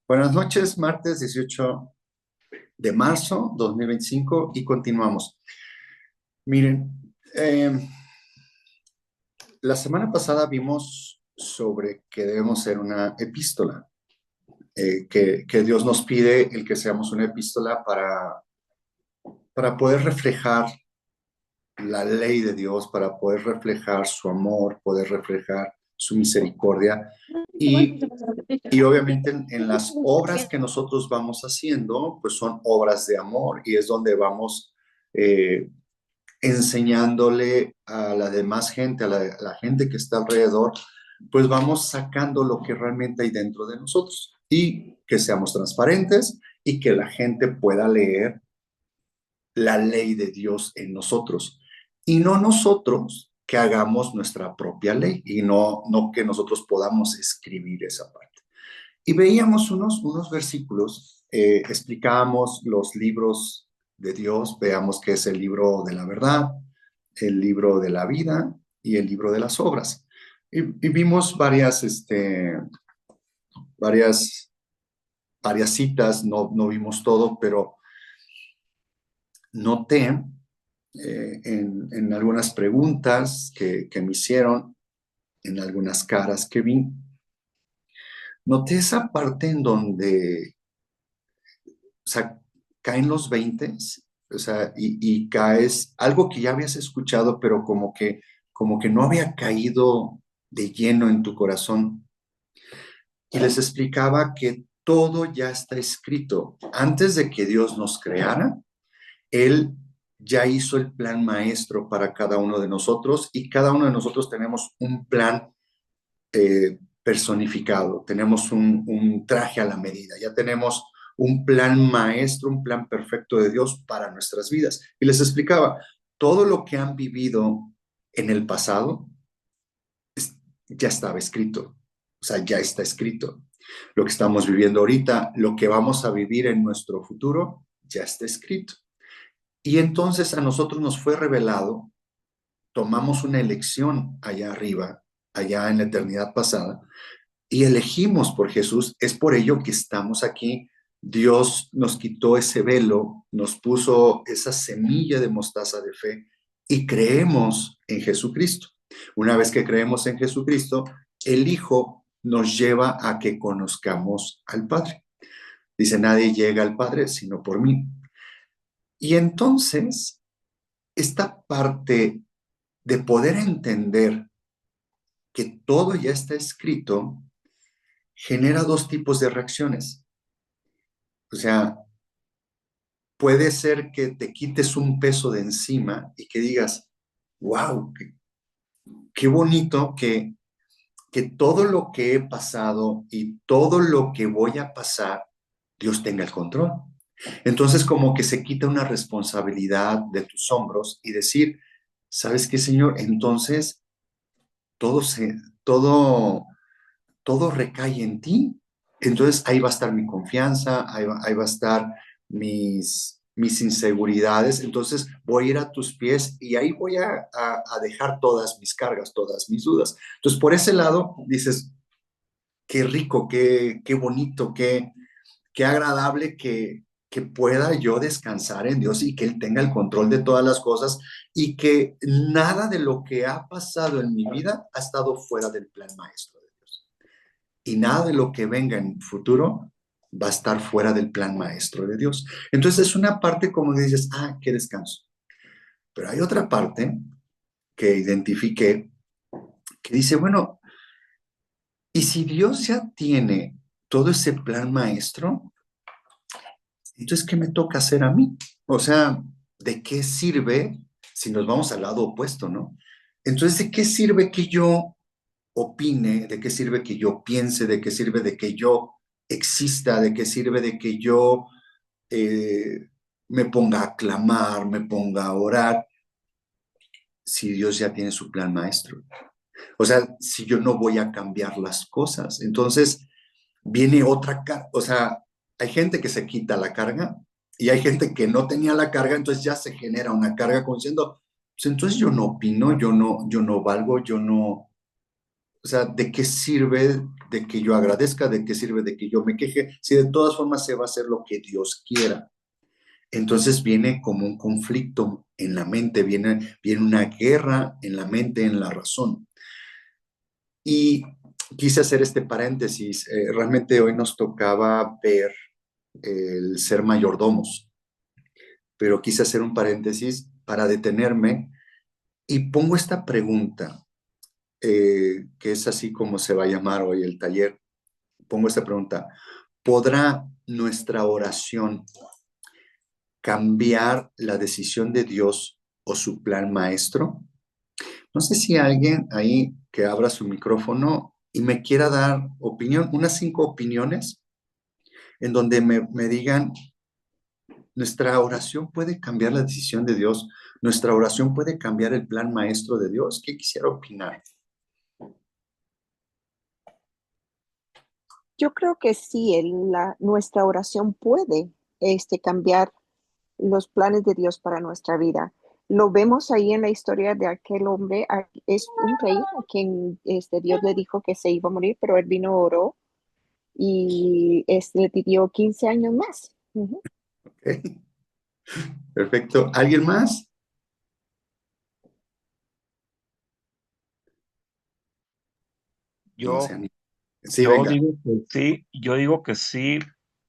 Buenas noches, martes 18 de marzo 2025 y continuamos. Miren, la semana pasada vimos sobre que debemos ser una epístola, que Dios nos pide el que seamos una epístola para poder reflejar la ley de Dios, para poder reflejar su amor, poder reflejar su misericordia y obviamente en las obras que nosotros vamos haciendo, pues son obras de amor y es donde vamos eh, enseñándole a la demás gente, a la gente que está alrededor, pues vamos sacando lo que realmente hay dentro de nosotros y que seamos transparentes y que la gente pueda leer la ley de Dios en nosotros y no nosotros que hagamos nuestra propia ley y no que nosotros podamos escribir esa parte. Y veíamos unos versículos, explicábamos los libros de Dios, veamos que es el libro de la verdad, el libro de la vida y el libro de las obras. Y vimos varias, varias citas, no vimos todo, pero noté en algunas preguntas que me hicieron, en algunas caras que vi, noté esa parte en donde, o sea, caen los 20, o sea, y caes algo que ya habías escuchado, pero como que no había caído de lleno en tu corazón. Y les explicaba que todo ya está escrito. Antes de que Dios nos creara, Él ya hizo el plan maestro para cada uno de nosotros y cada uno de nosotros tenemos un plan personificado, tenemos un traje a la medida, ya tenemos un plan maestro, un plan perfecto de Dios para nuestras vidas. Y les explicaba, todo lo que han vivido en el pasado ya estaba escrito, o sea, ya está escrito. Lo que estamos viviendo ahorita, lo que vamos a vivir en nuestro futuro, ya está escrito. Y entonces a nosotros nos fue revelado, tomamos una elección allá arriba, allá en la eternidad pasada, y elegimos por Jesús. Es por ello que estamos aquí. Dios nos quitó ese velo, nos puso esa semilla de mostaza de fe y creemos en Jesucristo. Una vez que creemos en Jesucristo, el Hijo nos lleva a que conozcamos al Padre. Dice, nadie llega al Padre sino por mí. Y entonces, esta parte de poder entender que todo ya está escrito genera dos tipos de reacciones. O sea, puede ser que te quites un peso de encima y que digas, wow, qué bonito que todo lo que he pasado y todo lo que voy a pasar, Dios tenga el control. Entonces, como que se quita una responsabilidad de tus hombros y decir, ¿sabes qué, Señor? Entonces, todo se, todo, todo recae en ti. Entonces ahí va a estar mi confianza, ahí va a estar mis inseguridades. Entonces voy a ir a tus pies y ahí voy a dejar todas mis cargas, todas mis dudas. Entonces por ese lado dices, qué rico, qué bonito, qué agradable que pueda yo descansar en Dios y que Él tenga el control de todas las cosas y que nada de lo que ha pasado en mi vida ha estado fuera del plan maestro de Dios y nada de lo que venga en futuro va a estar fuera del plan maestro de Dios. Entonces es una parte como que dices, ah, qué descanso. Pero hay otra parte que identifiqué que dice, bueno, ¿y si Dios ya tiene todo ese plan maestro? Entonces, ¿qué me toca hacer a mí? O sea, ¿de qué sirve si nos vamos al lado opuesto, no? Entonces, ¿de qué sirve que yo opine? ¿De qué sirve que yo piense? ¿De qué sirve de que yo exista? ¿De qué sirve de que yo eh, me ponga a clamar, me ponga a orar, si Dios ya tiene su plan maestro? O sea, si yo no voy a cambiar las cosas. Entonces, viene otra carga. O sea, hay gente que se quita la carga y hay gente que no tenía la carga, entonces ya se genera una carga como diciendo, pues entonces yo no opino, yo no valgo, yo no, o O sea, ¿de qué sirve de que yo agradezca? ¿De qué sirve de que yo me queje? Si de todas formas se va a hacer lo que Dios quiera. Entonces viene como un conflicto en la mente, viene una guerra en la mente, en la razón. Y quise hacer este paréntesis. Realmente hoy nos tocaba ver el ser mayordomos, pero quise hacer un paréntesis para detenerme y pongo esta pregunta, que es así como se va a llamar hoy el taller. Pongo esta pregunta. ¿Podrá nuestra oración cambiar la decisión de Dios o su plan maestro? No sé si alguien ahí que abra su micrófono y me quiera dar opinión, unas 5 opiniones en donde me digan, nuestra oración puede cambiar la decisión de Dios, nuestra oración puede cambiar el plan maestro de Dios. ¿Qué quisiera opinar? Yo creo que sí, nuestra oración puede cambiar los planes de Dios para nuestra vida. Lo vemos ahí en la historia de aquel hombre, es un rey a quien Dios le dijo que se iba a morir, pero él vino, oró y le pidió 15 años más. Ujú. Ok, perfecto. ¿Alguien más? No Yo, sé. Sí, yo venga, digo que sí, yo digo que sí,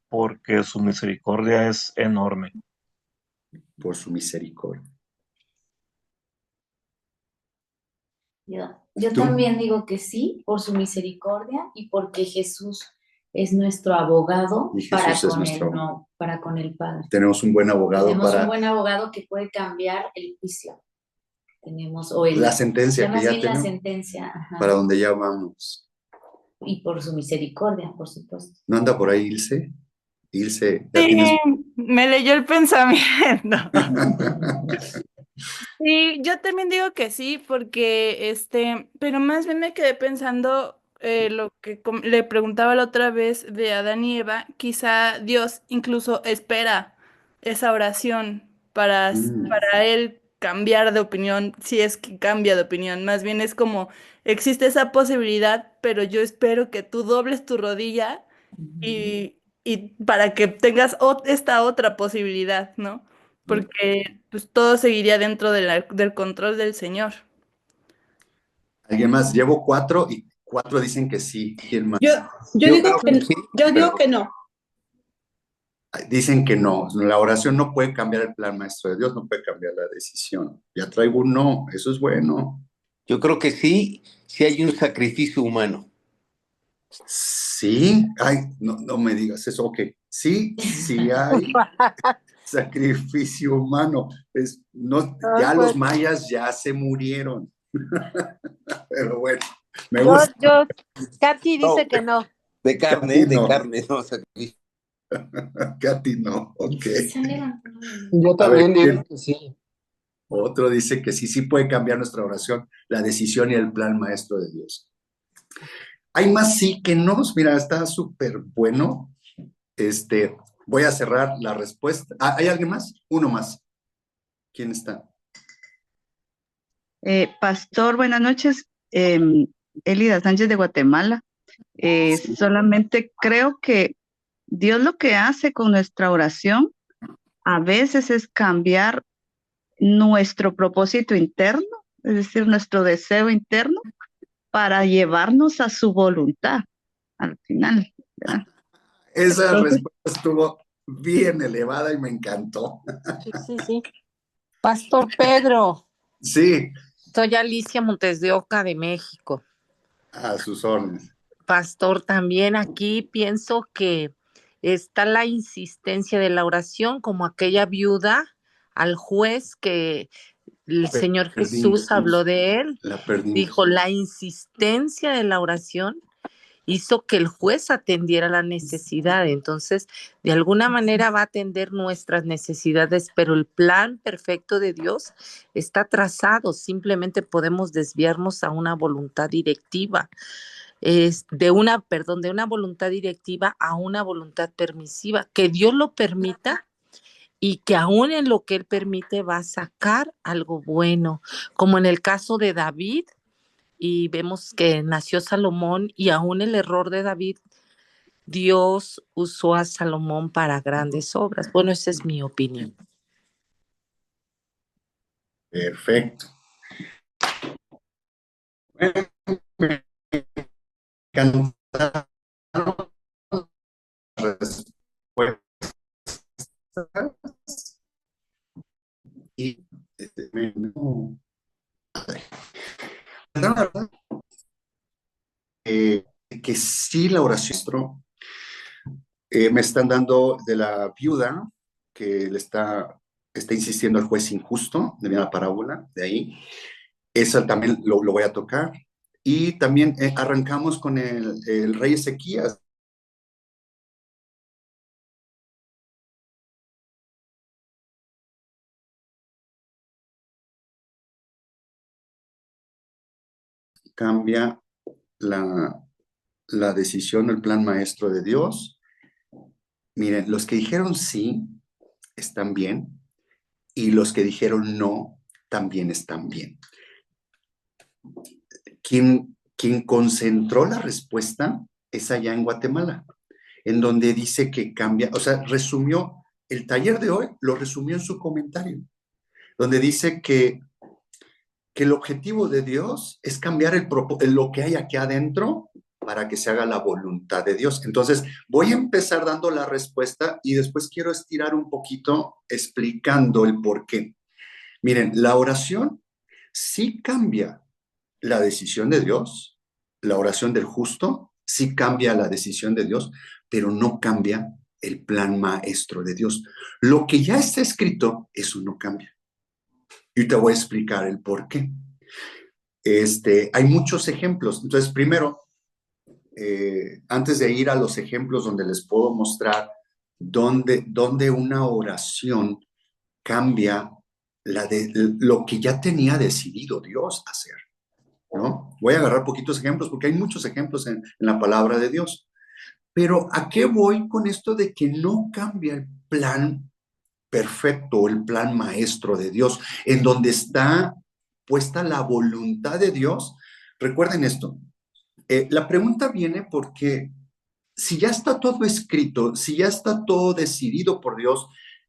porque su misericordia es enorme. por su misericordia. Yo ¿Tú? también digo que sí, por su misericordia y porque Jesús es nuestro abogado Y para Jesús es con el nuestro. no, para con el Padre. Tenemos un buen abogado Tenemos un para buen abogado que puede cambiar el juicio. Tenemos, la sentencia ya que más ya bien la tenemos, sentencia, ajá. para donde ya vamos. Y por su misericordia, por supuesto. ¿No anda por ahí Ilse? Ilse, ya tienes. Sí, me leyó el pensamiento. Sí, yo también digo que sí, porque pero más bien me quedé pensando lo que le preguntaba la otra vez de Adán y Eva, quizá Dios incluso espera esa oración Mm, para él cambiar de opinión, si es que cambia de opinión, más bien es como existe esa posibilidad, pero yo espero que tú dobles tu rodilla y para que tengas esta otra posibilidad, ¿no? Porque pues todo seguiría dentro del control del Señor. ¿Alguien más? Llevo 4 y 4 dicen que sí. ¿Quién más? Yo, yo Yo digo creo que que, sí, yo digo Pero que no. dicen que no. La oración no puede cambiar el plan maestro de Dios, no puede cambiar la decisión. Ya traigo un no, eso es bueno. Yo creo que sí, sí hay un sacrificio humano. Sí, ay, no, no me digas eso, ok. Sí, sí hay sacrificio humano. No, Ay, ya pues, los mayas ya se murieron, pero bueno, me yo, gusta. yo, Katy dice No, que no. Katy de no, carne, no sacrificio. Katy no, ok. Sí, se han levantado. Yo A ver, también digo que sí. otro dice que sí, sí puede cambiar nuestra oración, la decisión y el plan maestro de Dios. Hay más sí que no, mira, está súper bueno. Voy a cerrar la respuesta. ¿Hay alguien más? Uno más. ¿Quién está? Pastor, buenas noches. Elida Sánchez de Guatemala. Solamente creo que Dios lo que hace con nuestra oración a veces es cambiar nuestro propósito interno, es decir, nuestro deseo interno para llevarnos a su voluntad al final, ¿verdad? Esa Entonces, respuesta estuvo bien elevada y me encantó. Sí, sí, sí. Pastor Pedro, Sí, Soy Alicia Montes de Oca de México. a sus órdenes. Pastor, también aquí pienso que está la insistencia de la oración como aquella viuda al juez que el Señor Jesús Perdimos, habló de él. la perdimos. Dijo, la insistencia de la oración hizo que el juez atendiera la necesidad. Entonces, de alguna manera va a atender nuestras necesidades, pero el plan perfecto de Dios está trazado. Simplemente podemos desviarnos a una voluntad directiva, de una voluntad directiva a una voluntad permisiva. Que Dios lo permita y que aún en lo que Él permite va a sacar algo bueno, como en el caso de David, y vemos que nació Salomón y aún el error de David, Dios usó a Salomón para grandes obras. Bueno, esa es mi opinión. Perfecto. Me encantaron las respuestas. Y que sí la oración, me están dando de la viuda que le está insistiendo al juez injusto, de la parábola, de ahí. Esa también lo voy a tocar. Y también arrancamos con el rey Ezequías. Cambia la decisión, el plan maestro de Dios. Miren, los que dijeron sí están bien y los que dijeron no también están bien. Quien concentró la respuesta es allá en Guatemala, en donde dice que cambia, o sea, resumió, el taller de hoy lo resumió en su comentario, donde dice que el objetivo de Dios es cambiar lo que hay aquí adentro para que se haga la voluntad de Dios. Entonces, voy a empezar dando la respuesta y después quiero estirar un poquito explicando el por qué. Miren, la oración sí cambia la decisión de Dios, la oración del justo sí cambia la decisión de Dios, pero no cambia el plan maestro de Dios. Lo que ya está escrito, eso no cambia. Y te voy a explicar el por qué. Hay muchos ejemplos. Entonces, primero, antes de ir a los ejemplos donde les puedo mostrar dónde una oración cambia lo que ya tenía decidido Dios hacer, ¿no? Voy a agarrar poquitos ejemplos porque hay muchos ejemplos en la palabra de Dios. Pero ¿a qué voy con esto de que no cambia el plan perfecto, el plan maestro de Dios, en donde está puesta la voluntad de Dios? Recuerden esto, la pregunta viene porque si ya está todo escrito, si ya está todo decidido por Dios,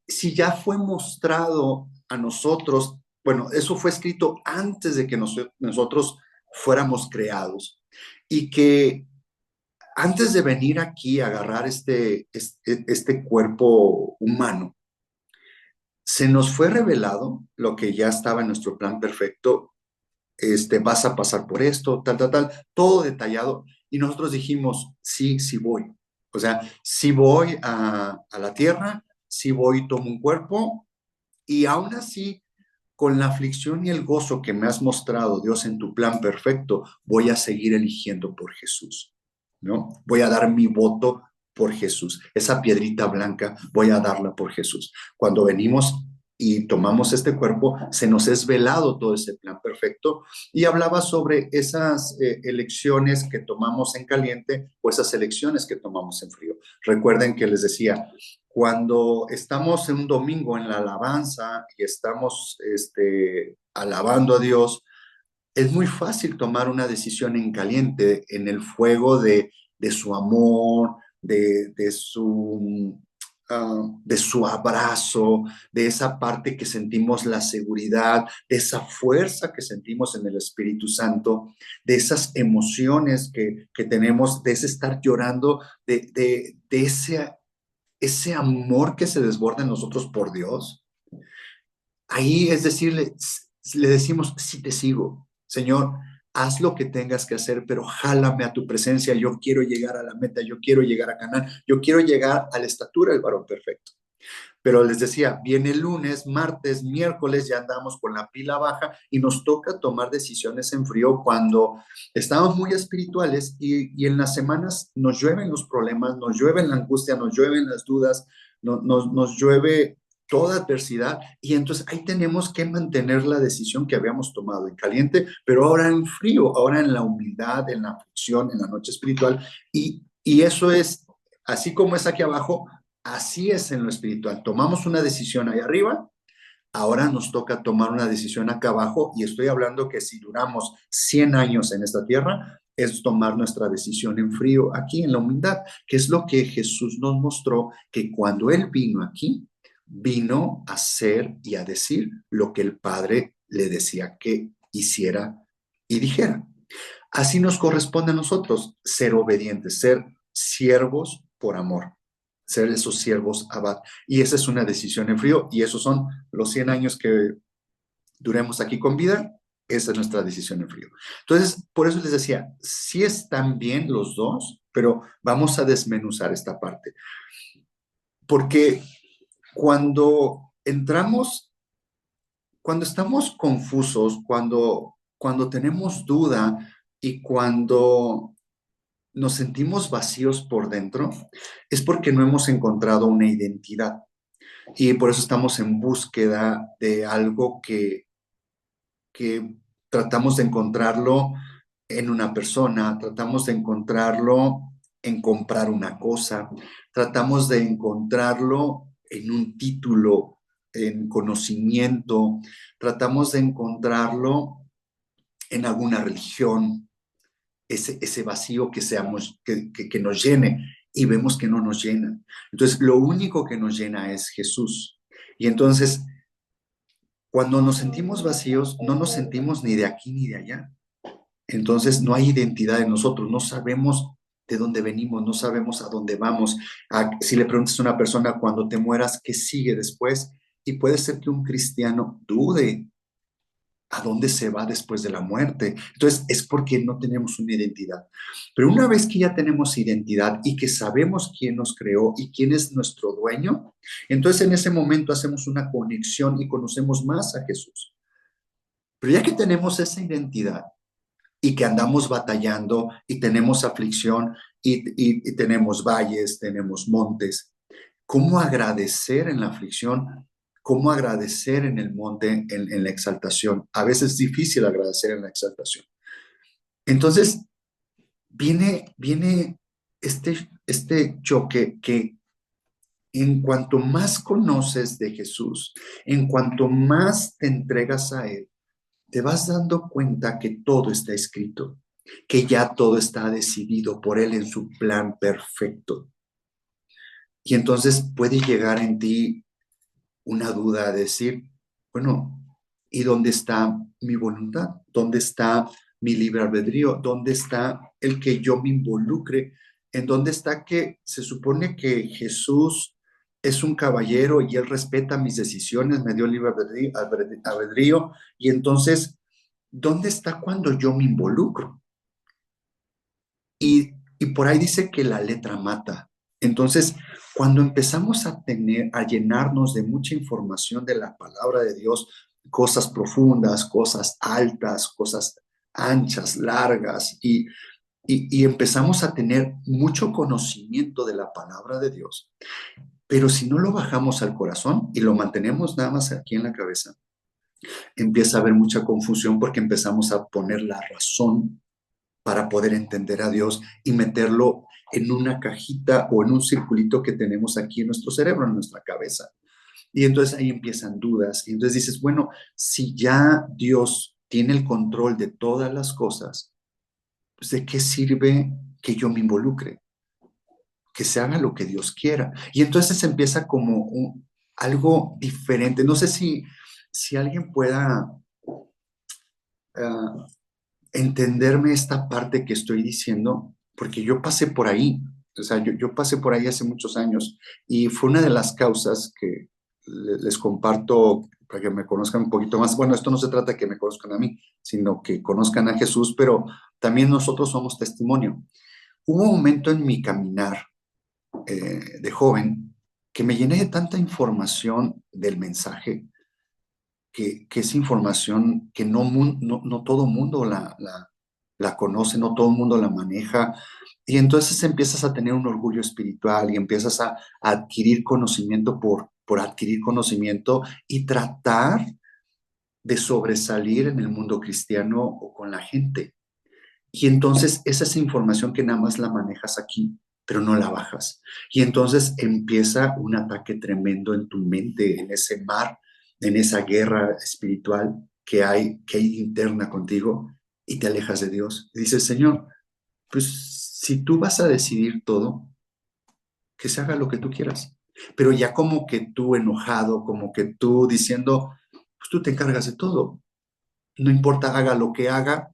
si ya fue mostrado a nosotros, bueno, eso fue escrito antes de que nosotros fuéramos creados, y que antes de venir aquí a agarrar este cuerpo humano, se nos fue revelado lo que ya estaba en nuestro plan perfecto. Vas a pasar por esto, tal, todo detallado. Y nosotros dijimos, sí, sí voy. O sea, sí voy a la tierra, sí voy y tomo un cuerpo, y aún así, con la aflicción y el gozo que me has mostrado, Dios, en tu plan perfecto, voy a seguir eligiendo por Jesús, ¿no? Voy a dar mi voto por Jesús. Esa piedrita blanca voy a darla por Jesús. Cuando venimos y tomamos este cuerpo, se nos es velado todo ese plan perfecto, y hablaba sobre esas elecciones que tomamos en caliente o esas elecciones que tomamos en frío. Recuerden que les decía, cuando estamos en un domingo en la alabanza y estamos alabando a Dios, es muy fácil tomar una decisión en caliente, en el fuego de su amor, de su abrazo, de esa parte que sentimos la seguridad, de esa fuerza que sentimos en el Espíritu Santo, de esas emociones que tenemos, de ese estar llorando, de ese amor que se desborda en nosotros por Dios. Ahí es decirle, le decimos, sí te sigo, Señor, haz lo que tengas que hacer, pero jálame a tu presencia. Yo quiero llegar a la meta, yo quiero llegar a Canaán, yo quiero llegar a la estatura del varón perfecto. Pero les decía, viene el lunes, martes, miércoles, ya andamos con la pila baja y nos toca tomar decisiones en frío cuando estamos muy espirituales, y en las semanas nos llueven los problemas, nos llueve la angustia, nos llueven las dudas, nos llueve toda adversidad, y entonces ahí tenemos que mantener la decisión que habíamos tomado en caliente, pero ahora en frío, ahora en la humildad, en la aflicción, en la noche espiritual, y eso es, así como es aquí abajo, así es en lo espiritual. Tomamos una decisión ahí arriba, Ahora nos toca tomar una decisión acá abajo, y estoy hablando que si duramos 100 años en esta tierra, es tomar nuestra decisión en frío aquí en la humildad, que es lo que Jesús nos mostró, que cuando Él vino aquí, vino a hacer y a decir lo que el Padre le decía que hiciera y dijera. Así nos corresponde a nosotros ser obedientes, ser siervos por amor, ser esos siervos abad. Y esa es una decisión en frío, y esos son los 100 años que duremos aquí con vida. Esa es nuestra decisión en frío. Entonces, por eso les decía, sí están bien los dos, pero vamos a desmenuzar esta parte. Porque cuando estamos confusos, cuando tenemos duda y cuando nos sentimos vacíos por dentro, es porque no hemos encontrado una identidad. Y por eso estamos en búsqueda de algo que tratamos de encontrarlo en una persona, tratamos de encontrarlo en comprar una cosa, tratamos de encontrarlo en un título, en conocimiento, tratamos de encontrarlo en alguna religión, ese vacío que nos llene, y vemos que no nos llena. Entonces, lo único que nos llena es Jesús. Y entonces, cuando nos sentimos vacíos, no nos sentimos ni de aquí ni de allá. Entonces, no hay identidad en nosotros, no sabemos de dónde venimos, no sabemos a dónde vamos. Si le preguntas a una persona cuando te mueras, ¿qué sigue después? Y puede ser que un cristiano dude a dónde se va después de la muerte. Entonces, es porque no tenemos una identidad. Pero una vez que ya tenemos identidad y que sabemos quién nos creó y quién es nuestro dueño, entonces en ese momento hacemos una conexión y conocemos más a Jesús. Pero ya que tenemos esa identidad y que andamos batallando y tenemos aflicción y tenemos valles, tenemos montes, ¿cómo agradecer en la aflicción? ¿Cómo agradecer en el monte, en la exaltación? A veces es difícil agradecer en la exaltación. Entonces, viene este choque que en cuanto más conoces de Jesús, en cuanto más te entregas a Él, te vas dando cuenta que todo está escrito, que ya todo está decidido por Él en su plan perfecto. Y entonces puede llegar en ti una duda, decir, bueno, ¿y dónde está mi voluntad? ¿Dónde está mi libre albedrío? ¿Dónde está el que yo me involucre? ¿En dónde está que se supone que Jesús es un caballero y Él respeta mis decisiones, me dio libre albedrío? Y entonces, ¿dónde está cuando yo me involucro? Y por ahí dice que la letra mata. Entonces, cuando empezamos a llenarnos de mucha información de la palabra de Dios, cosas profundas, cosas altas, cosas anchas, largas, y empezamos a tener mucho conocimiento de la palabra de Dios, pero si no lo bajamos al corazón y lo mantenemos nada más aquí en la cabeza, empieza a haber mucha confusión porque empezamos a poner la razón para poder entender a Dios y meterlo en una cajita o en un circulito que tenemos aquí en nuestro cerebro, en nuestra cabeza. Y entonces ahí empiezan dudas. Y entonces dices, bueno, si ya Dios tiene el control de todas las cosas, pues ¿de qué sirve que yo me involucre? Que se haga lo que Dios quiera. Y entonces empieza como algo diferente. No sé si alguien pueda entenderme esta parte que estoy diciendo, porque yo pasé por ahí. O sea, yo pasé por ahí hace muchos años y fue una de las causas que les comparto para que me conozcan un poquito más. Bueno, esto no se trata de que me conozcan a mí, sino que conozcan a Jesús, pero también nosotros somos testimonio. Hubo un momento en mi caminar de joven que me llené de tanta información del mensaje, que es información que no todo mundo la conoce, no todo el mundo la maneja. Y entonces empiezas a tener un orgullo espiritual y empiezas a adquirir conocimiento por adquirir conocimiento y tratar de sobresalir en el mundo cristiano o con la gente. Y entonces esa es información que nada más la manejas aquí, pero no la bajas. Y entonces empieza un ataque tremendo en tu mente, en ese mar en esa guerra espiritual que hay interna contigo y te alejas de Dios. Y dices, Señor, pues si tú vas a decidir todo, que se haga lo que tú quieras. Pero ya como que tú enojado, como que tú diciendo, pues tú te encargas de todo. No importa, haga lo que haga,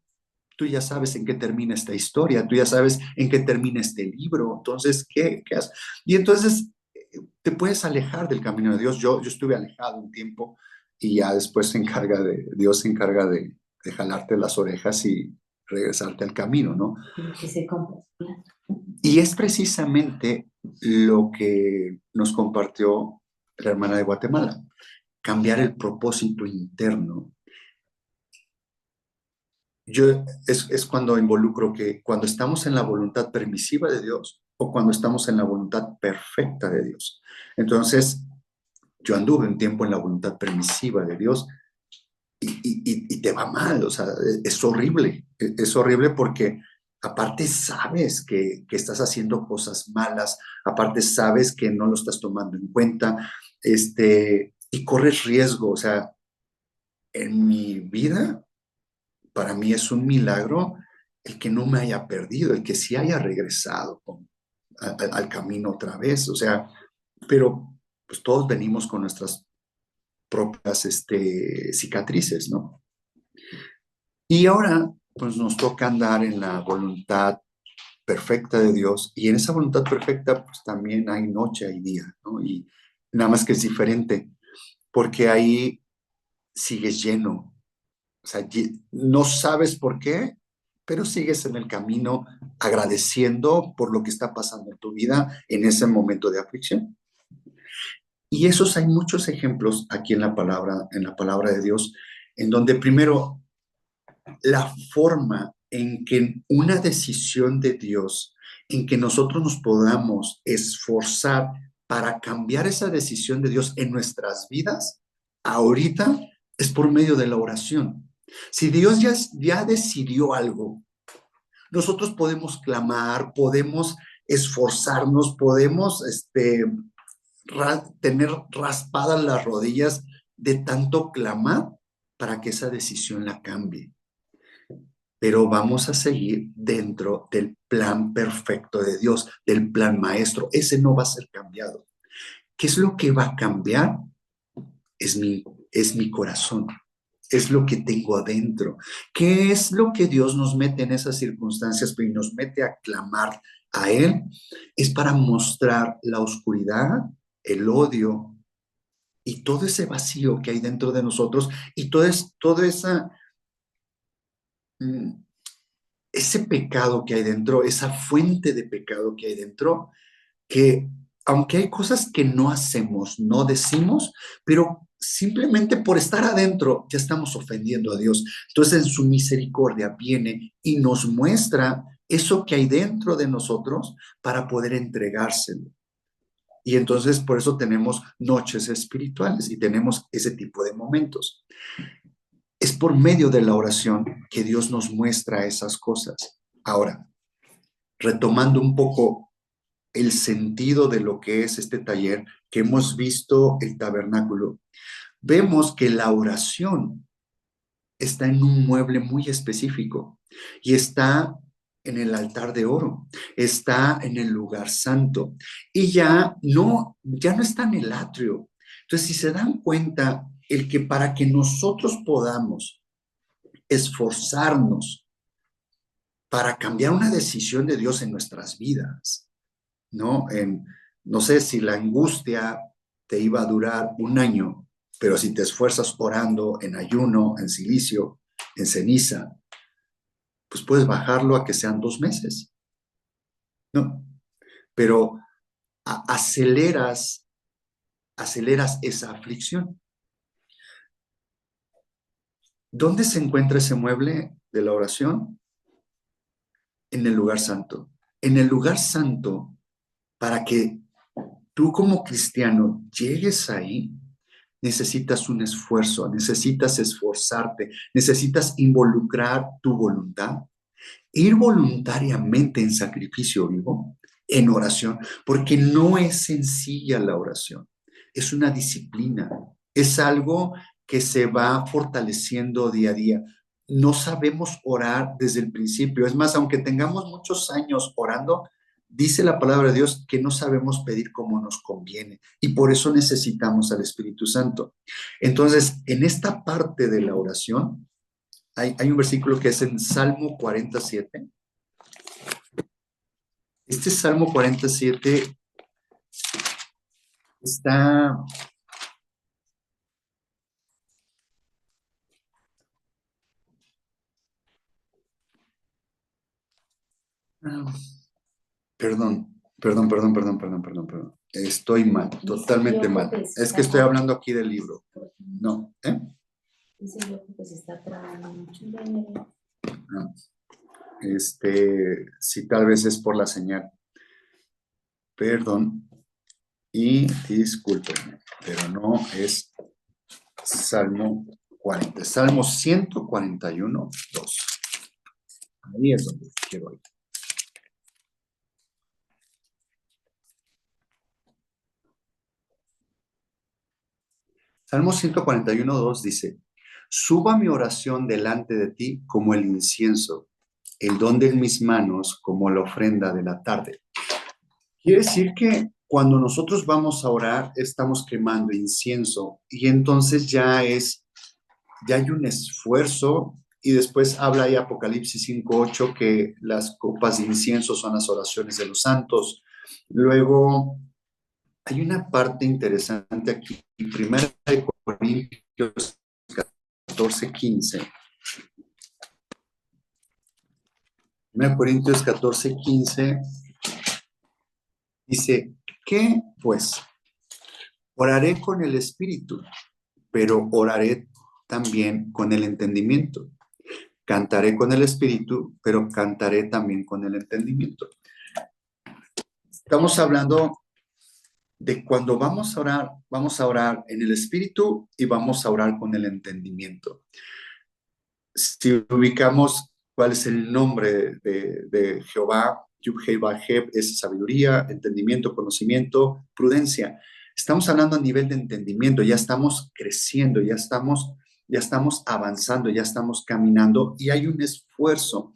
tú ya sabes en qué termina esta historia, tú ya sabes en qué termina este libro. Entonces, ¿qué haces? Y entonces te puedes alejar del camino de Dios. Yo estuve alejado un tiempo y ya después Dios se encarga de jalarte las orejas y regresarte al camino, ¿no? Que se compra. Y es precisamente lo que nos compartió la hermana de Guatemala, cambiar el propósito interno. Es cuando involucro que cuando estamos en la voluntad permisiva de Dios o cuando estamos en la voluntad perfecta de Dios. Entonces, yo anduve un tiempo en la voluntad permisiva de Dios y te va mal, o sea, es horrible, es horrible porque aparte sabes que estás haciendo cosas malas, aparte sabes que no lo estás tomando en cuenta, y corres riesgo, o sea, en mi vida, para mí es un milagro el que no me haya perdido, el que sí haya regresado al camino otra vez, o sea, pero pues todos venimos con nuestras propias cicatrices, ¿no? Y ahora, pues nos toca andar en la voluntad perfecta de Dios y en esa voluntad perfecta, pues también hay noche, hay día, ¿no? Y nada más que es diferente, porque ahí sigues lleno, o sea, no sabes por qué, pero sigues en el camino agradeciendo por lo que está pasando en tu vida en ese momento de aflicción. Y esos hay muchos ejemplos aquí en la palabra de Dios, en donde primero la forma en que una decisión de Dios, en que nosotros nos podamos esforzar para cambiar esa decisión de Dios en nuestras vidas, ahorita es por medio de la oración. Si Dios ya decidió algo, nosotros podemos clamar, podemos esforzarnos, podemos tener raspadas las rodillas de tanto clamar para que esa decisión la cambie. Pero vamos a seguir dentro del plan perfecto de Dios, del plan maestro. Ese no va a ser cambiado. ¿Qué es lo que va a cambiar? Es mi corazón, es lo que tengo adentro. ¿Qué es lo que Dios nos mete en esas circunstancias y nos mete a clamar a Él? Es para mostrar la oscuridad, el odio y todo ese vacío que hay dentro de nosotros y todo ese pecado que hay dentro, esa fuente de pecado que hay dentro, que aunque hay cosas que no hacemos, no decimos, pero simplemente por estar adentro ya estamos ofendiendo a Dios. Entonces en su misericordia viene y nos muestra eso que hay dentro de nosotros para poder entregárselo. Y entonces por eso tenemos noches espirituales y tenemos ese tipo de momentos. Es por medio de la oración que Dios nos muestra esas cosas. Ahora, retomando un poco el sentido de lo que es este taller, que hemos visto el tabernáculo, vemos que la oración está en un mueble muy específico y está en el altar de oro, está en el lugar santo y ya no está en el atrio. Entonces, si se dan cuenta, el que para que nosotros podamos esforzarnos para cambiar una decisión de Dios en nuestras vidas, ¿no? No sé si la angustia te iba a durar un año, pero si te esfuerzas orando en ayuno, en silicio, en ceniza, pues puedes bajarlo a que sean 2 meses, ¿no? Pero aceleras esa aflicción. ¿Dónde se encuentra ese mueble de la oración? En el lugar santo. En el lugar santo, para que tú como cristiano llegues ahí, necesitas un esfuerzo, necesitas esforzarte, necesitas involucrar tu voluntad, ir voluntariamente en sacrificio vivo, en oración, porque no es sencilla la oración, es una disciplina, Es algo que se va fortaleciendo día a día. No sabemos orar desde el principio. Es más, aunque tengamos muchos años orando, dice la palabra de Dios que no sabemos pedir como nos conviene y por eso necesitamos al Espíritu Santo. Entonces, en esta parte de la oración, hay un versículo que es en Salmo 47. Este Salmo 47 está... Perdón. Estoy mal, totalmente mal. Es que estoy hablando aquí del libro. No, ¿eh? Dice yo que se está trabajando mucho. No. Sí, tal vez es por la señal. Perdón y discúlpenme, pero no es Salmo 40. Salmo 141, 2. Ahí es donde quiero ir. Salmo 141, 2 dice: Suba mi oración delante de ti como el incienso, el don de mis manos como la ofrenda de la tarde. Quiere decir que cuando nosotros vamos a orar, estamos quemando incienso y entonces ya hay un esfuerzo. Y después habla ahí Apocalipsis 5:8 que las copas de incienso son las oraciones de los santos. Luego hay una parte interesante aquí, Primera de Corintios 14:15. 1 Corintios 14:15 dice: ¿qué pues? Oraré con el espíritu, pero oraré también con el entendimiento. Cantaré con el espíritu, pero cantaré también con el entendimiento. Estamos hablando de cuando vamos a orar en el espíritu y vamos a orar con el entendimiento. Si ubicamos cuál es el nombre de Jehová, Yud-Heh-Vah-Heh, es sabiduría, entendimiento, conocimiento, prudencia. Estamos hablando a nivel de entendimiento, ya estamos creciendo, ya estamos avanzando, ya estamos caminando y hay un esfuerzo.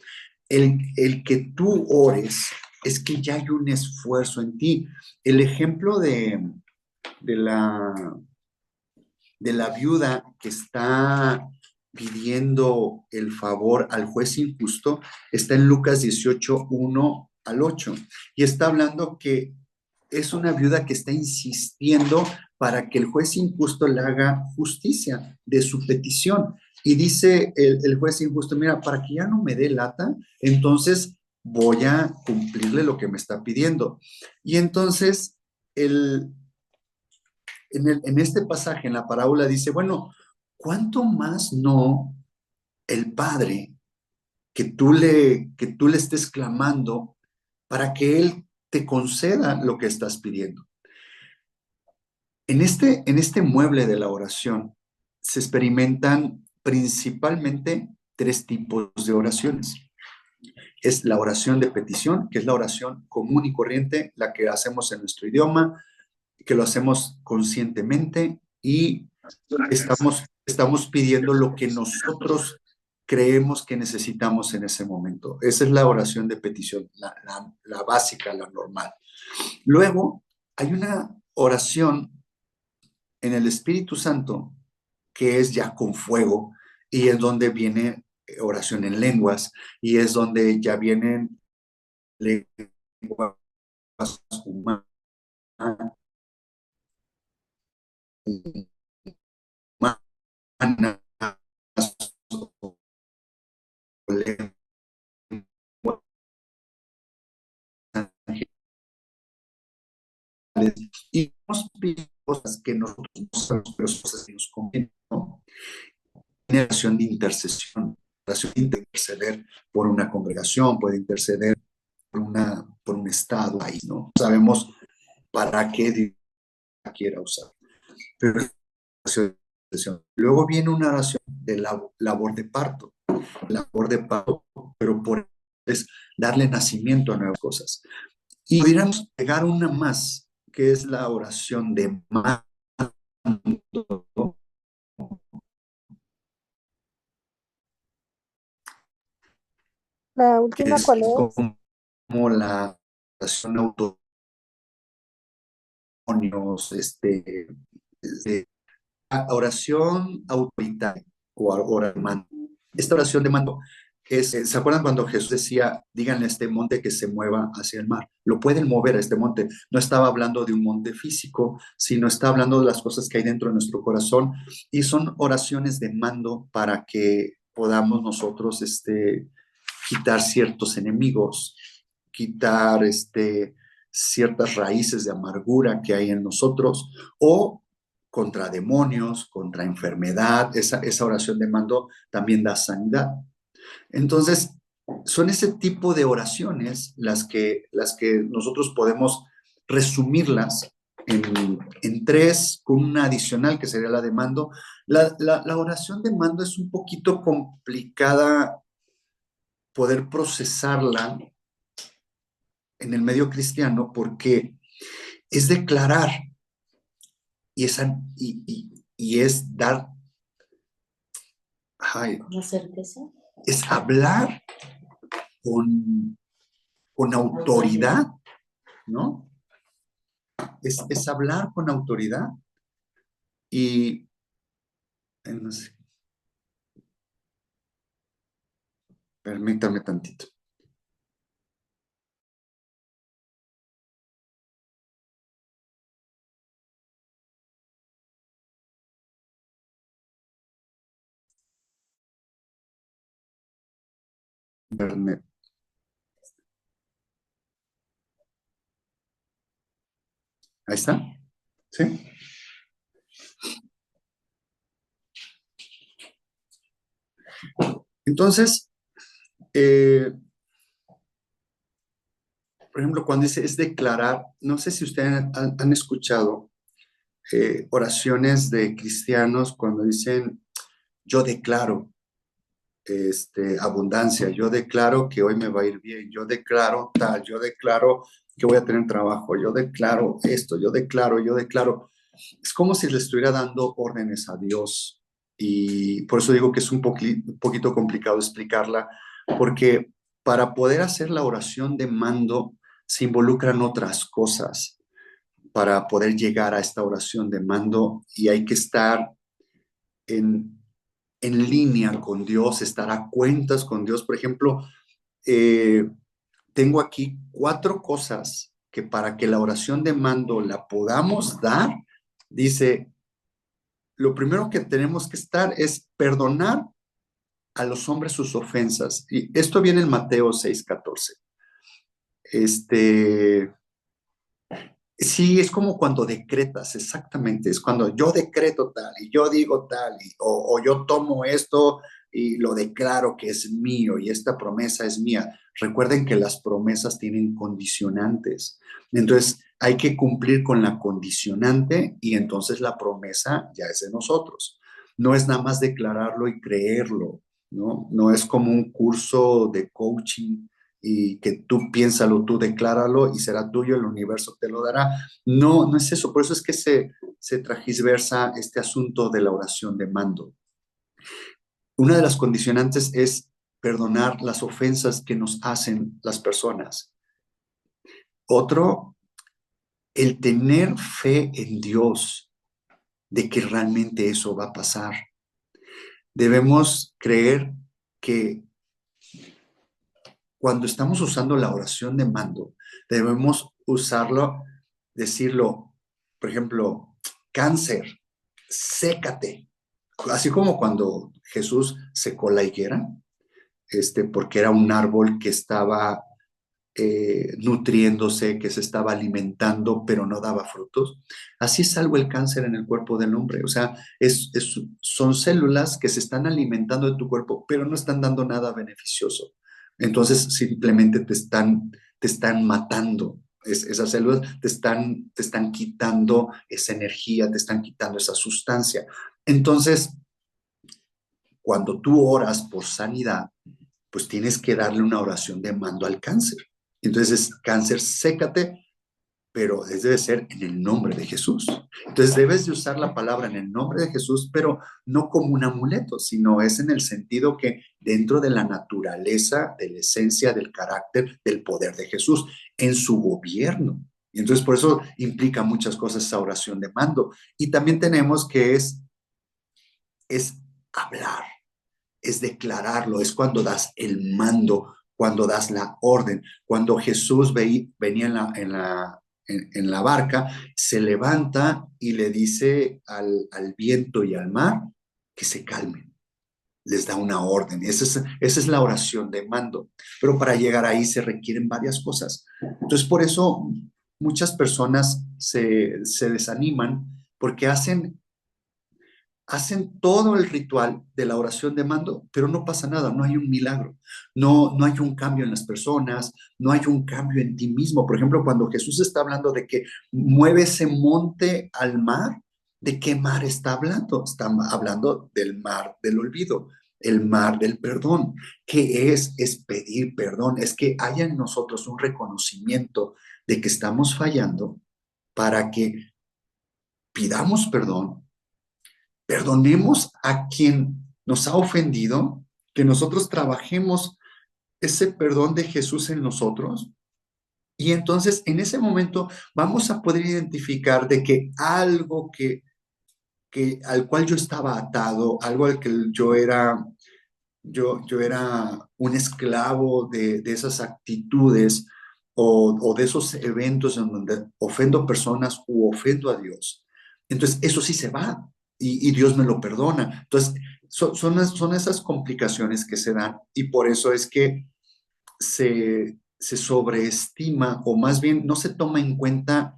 El que tú ores es que ya hay un esfuerzo en ti. El ejemplo de la viuda que está pidiendo el favor al juez injusto está en Lucas 18, 1 al 8. Y está hablando que es una viuda que está insistiendo para que el juez injusto le haga justicia de su petición. Y dice el juez injusto: mira, para que ya no me dé lata, entonces voy a cumplirle lo que me está pidiendo. Y entonces en este pasaje, en la parábola, dice: bueno, ¿cuánto más no el Padre que tú le estés clamando para que Él te conceda lo que estás pidiendo? En este mueble de la oración se experimentan principalmente 3 tipos de oraciones. Es la oración de petición, que es la oración común y corriente, la que hacemos en nuestro idioma, que lo hacemos conscientemente y estamos pidiendo lo que nosotros creemos que necesitamos en ese momento. Esa es la oración de petición, la básica, la normal. Luego, hay una oración en el Espíritu Santo que es ya con fuego y es donde viene oración en lenguas y es donde ya vienen lenguas humanas, y nos piden cosas que nosotros no sabemos, pero cosas que nos convienen, ¿no? Oración de intercesión, oración de interceder por una congregación, puede interceder por un estado ahí, ¿no? Sabemos para qué Dios quiera usar. Pero luego viene una oración de labor de parto, pero por es darle nacimiento a nuevas cosas. Y pudiéramos pegar una más, que es la oración de mando, ¿La última cuál es? como la oración automonios, oración autoritaria o oración de mando. Esta oración de mando es, ¿se acuerdan cuando Jesús decía, díganle a este monte que se mueva hacia el mar? Lo pueden mover a este monte. No estaba hablando de un monte físico, sino está hablando de las cosas que hay dentro de nuestro corazón, y son oraciones de mando para que podamos nosotros quitar ciertos enemigos, quitar ciertas raíces de amargura que hay en nosotros, o contra demonios, contra enfermedad. Esa oración de mando también da sanidad. Entonces, son ese tipo de oraciones las que nosotros podemos resumirlas en tres, con una adicional que sería la de mando. La oración de mando es un poquito complicada poder procesarla en el medio cristiano, porque es declarar y es dar, ¿La certeza? es hablar con autoridad, ¿no? Es hablar con autoridad y, no sé, permítame tantito. Internet. Ahí está. ¿Sí? Entonces, por ejemplo, cuando dice es declarar, no sé si ustedes han escuchado oraciones de cristianos cuando dicen yo declaro abundancia, yo declaro que hoy me va a ir bien, yo declaro tal, yo declaro que voy a tener trabajo, yo declaro esto, yo declaro. Es como si le estuviera dando órdenes a Dios, y por eso digo que es un poquito complicado explicarla, porque para poder hacer la oración de mando se involucran otras cosas para poder llegar a esta oración de mando, y hay que estar en línea con Dios, estar a cuentas con Dios. Por ejemplo, tengo aquí 4 cosas que para que la oración de mando la podamos dar, dice, lo primero que tenemos que estar es perdonar a los hombres sus ofensas. Y esto viene en Mateo 6:14. Sí, es como cuando decretas, exactamente, es cuando yo decreto tal y yo digo tal, o yo tomo esto y lo declaro que es mío y esta promesa es mía. Recuerden que las promesas tienen condicionantes, entonces hay que cumplir con la condicionante y entonces la promesa ya es de nosotros. No es nada más declararlo y creerlo, ¿no? No es como un curso de coaching y que tú piénsalo, tú decláralo y será tuyo, el universo te lo dará. No, no es eso. Por eso es que se transversa este asunto de la oración de mando. Una de las condicionantes es perdonar las ofensas que nos hacen las personas. Otro, el tener fe en Dios de que realmente eso va a pasar. Debemos creer que cuando estamos usando la oración de mando, debemos usarlo, decirlo, por ejemplo, cáncer, sécate. Así como cuando Jesús secó la higuera, porque era un árbol que estaba nutriéndose, que se estaba alimentando, pero no daba frutos. Así es algo el cáncer en el cuerpo del hombre. O sea, son células que se están alimentando de tu cuerpo, pero no están dando nada beneficioso. Entonces, simplemente te están matando. Esas células te están quitando esa energía, te están quitando esa sustancia. Entonces, cuando tú oras por sanidad, pues tienes que darle una oración de mando al cáncer. Entonces, cáncer, sécate, pero debe ser en el nombre de Jesús. Entonces debes de usar la palabra en el nombre de Jesús, pero no como un amuleto, sino es en el sentido que dentro de la naturaleza, de la esencia, del carácter, del poder de Jesús, en su gobierno. Y entonces por eso implica muchas cosas esa oración de mando. Y también tenemos que es hablar, es declararlo, es cuando das el mando, cuando das la orden. Cuando Jesús venía en la barca, se levanta y le dice al viento y al mar que se calmen. Les da una orden. Esa es la oración de mando. Pero para llegar ahí se requieren varias cosas. Entonces, por eso muchas personas se desaniman porque hacen todo el ritual de la oración de mando, pero no pasa nada, no hay un milagro, no hay un cambio en las personas, no hay un cambio en ti mismo. Por ejemplo, cuando Jesús está hablando de que mueve ese monte al mar, ¿de qué mar está hablando? Está hablando del mar del olvido, el mar del perdón. ¿Qué es? Es pedir perdón, es que haya en nosotros un reconocimiento de que estamos fallando para que pidamos perdón, perdonemos a quien nos ha ofendido, que nosotros trabajemos ese perdón de Jesús en nosotros. Y entonces en ese momento vamos a poder identificar de que algo al cual yo estaba atado, algo al que yo era un esclavo de esas actitudes o de esos eventos en donde ofendo personas u ofendo a Dios. Entonces eso sí se va y Dios me lo perdona. Entonces son esas complicaciones que se dan y por eso es que se sobreestima o más bien no se toma en cuenta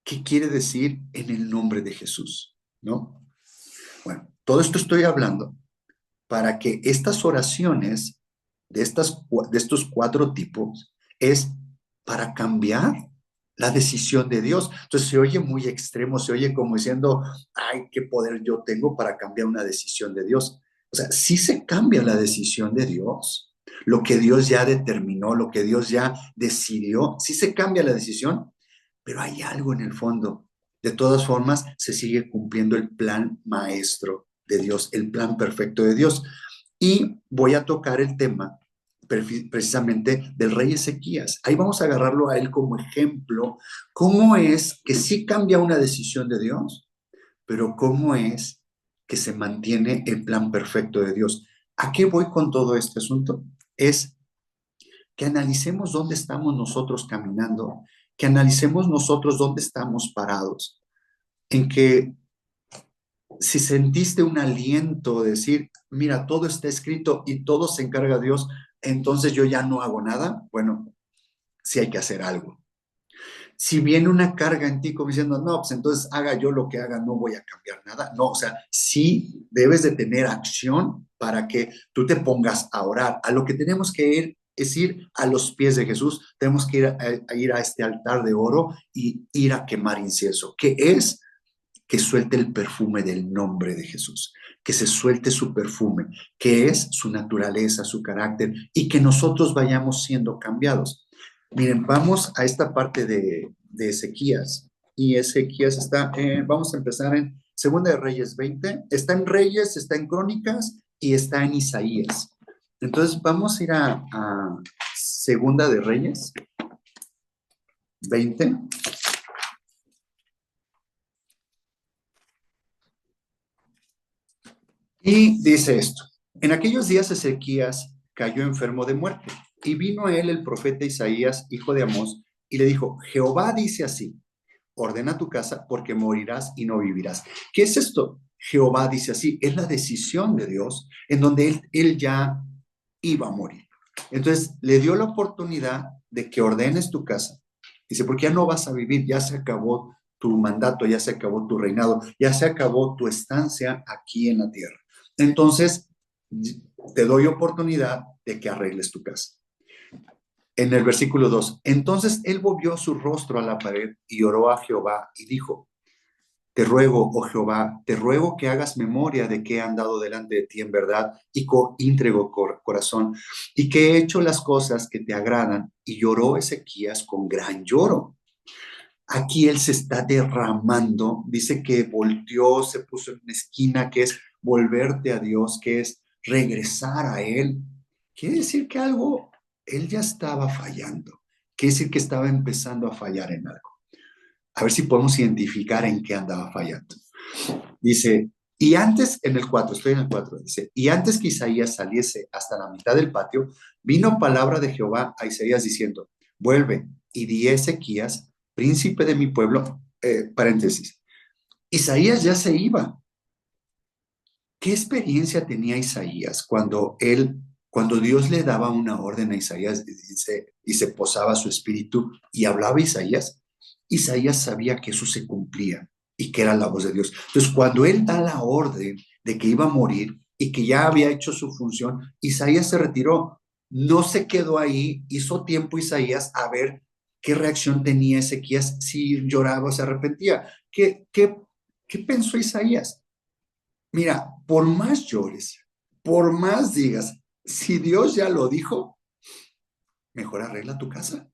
qué quiere decir en el nombre de Jesús, ¿no? Bueno, todo esto estoy hablando para que estas oraciones de estos 4 tipos es para cambiar la decisión de Dios. Entonces se oye muy extremo, se oye como diciendo, ay, qué poder yo tengo para cambiar una decisión de Dios. O sea, sí se cambia la decisión de Dios, lo que Dios ya determinó, lo que Dios ya decidió, sí se cambia la decisión, pero hay algo en el fondo. De todas formas, se sigue cumpliendo el plan maestro de Dios, el plan perfecto de Dios. Y voy a tocar el tema precisamente del rey Ezequías. Ahí vamos a agarrarlo a él como ejemplo, cómo es que sí cambia una decisión de Dios, pero cómo es que se mantiene el plan perfecto de Dios. ¿A qué voy con todo este asunto? Es que analicemos dónde estamos nosotros caminando, que analicemos nosotros dónde estamos parados, en que si sentiste un aliento de decir, mira, todo está escrito y todo se encarga Dios, entonces yo ya no hago nada, bueno, sí hay que hacer algo. Si viene una carga en ti como diciendo, no, pues entonces haga yo lo que haga, no voy a cambiar nada. No, o sea, sí debes de tener acción para que tú te pongas a orar. A lo que tenemos que ir es ir a los pies de Jesús, tenemos que ir a este altar de oro y ir a quemar incienso, que es que suelte el perfume del nombre de Jesús, que se suelte su perfume, que es su naturaleza, su carácter, y que nosotros vayamos siendo cambiados. Miren, vamos a esta parte de Ezequías, y Ezequías está, vamos a empezar en Segunda de Reyes 20, está en Reyes, está en Crónicas, y está en Isaías. Entonces vamos a ir a Segunda de Reyes 20. Y dice esto, en aquellos días Ezequías cayó enfermo de muerte y vino a él el profeta Isaías, hijo de Amós, y le dijo, Jehová dice así, ordena tu casa porque morirás y no vivirás. ¿Qué es esto? Jehová dice así, es la decisión de Dios en donde él ya iba a morir. Entonces le dio la oportunidad de que ordenes tu casa. Dice, porque ya no vas a vivir, ya se acabó tu mandato, ya se acabó tu reinado, ya se acabó tu estancia aquí en la tierra. Entonces, te doy oportunidad de que arregles tu casa. En el versículo 2, entonces él volvió su rostro a la pared y oró a Jehová y dijo, te ruego, oh Jehová, te ruego que hagas memoria de que he andado delante de ti en verdad y con íntegro corazón y que he hecho las cosas que te agradan. Y lloró Ezequías con gran lloro. Aquí él se está derramando, dice que volteó, se puso en una esquina, que es volverte a Dios, que es regresar a Él. Quiere decir que algo, él ya estaba fallando, quiere decir que estaba empezando a fallar en algo. A ver si podemos identificar en qué andaba fallando. Dice, y antes, en el 4, estoy en el 4, dice, y antes que Isaías saliese hasta la mitad del patio, vino palabra de Jehová a Isaías diciendo, vuelve y di a Ezequías, príncipe de mi pueblo, paréntesis, Isaías ya se iba. ¿Qué experiencia tenía Isaías cuando Dios le daba una orden a Isaías y se posaba su espíritu y hablaba Isaías? Isaías sabía que eso se cumplía y que era la voz de Dios. Entonces, cuando él da la orden de que iba a morir y que ya había hecho su función, Isaías se retiró. No se quedó ahí, hizo tiempo Isaías a ver qué reacción tenía Ezequías, si lloraba o se arrepentía. ¿Qué pensó Isaías? Mira, por más llores, por más digas, si Dios ya lo dijo, mejor arregla tu casa,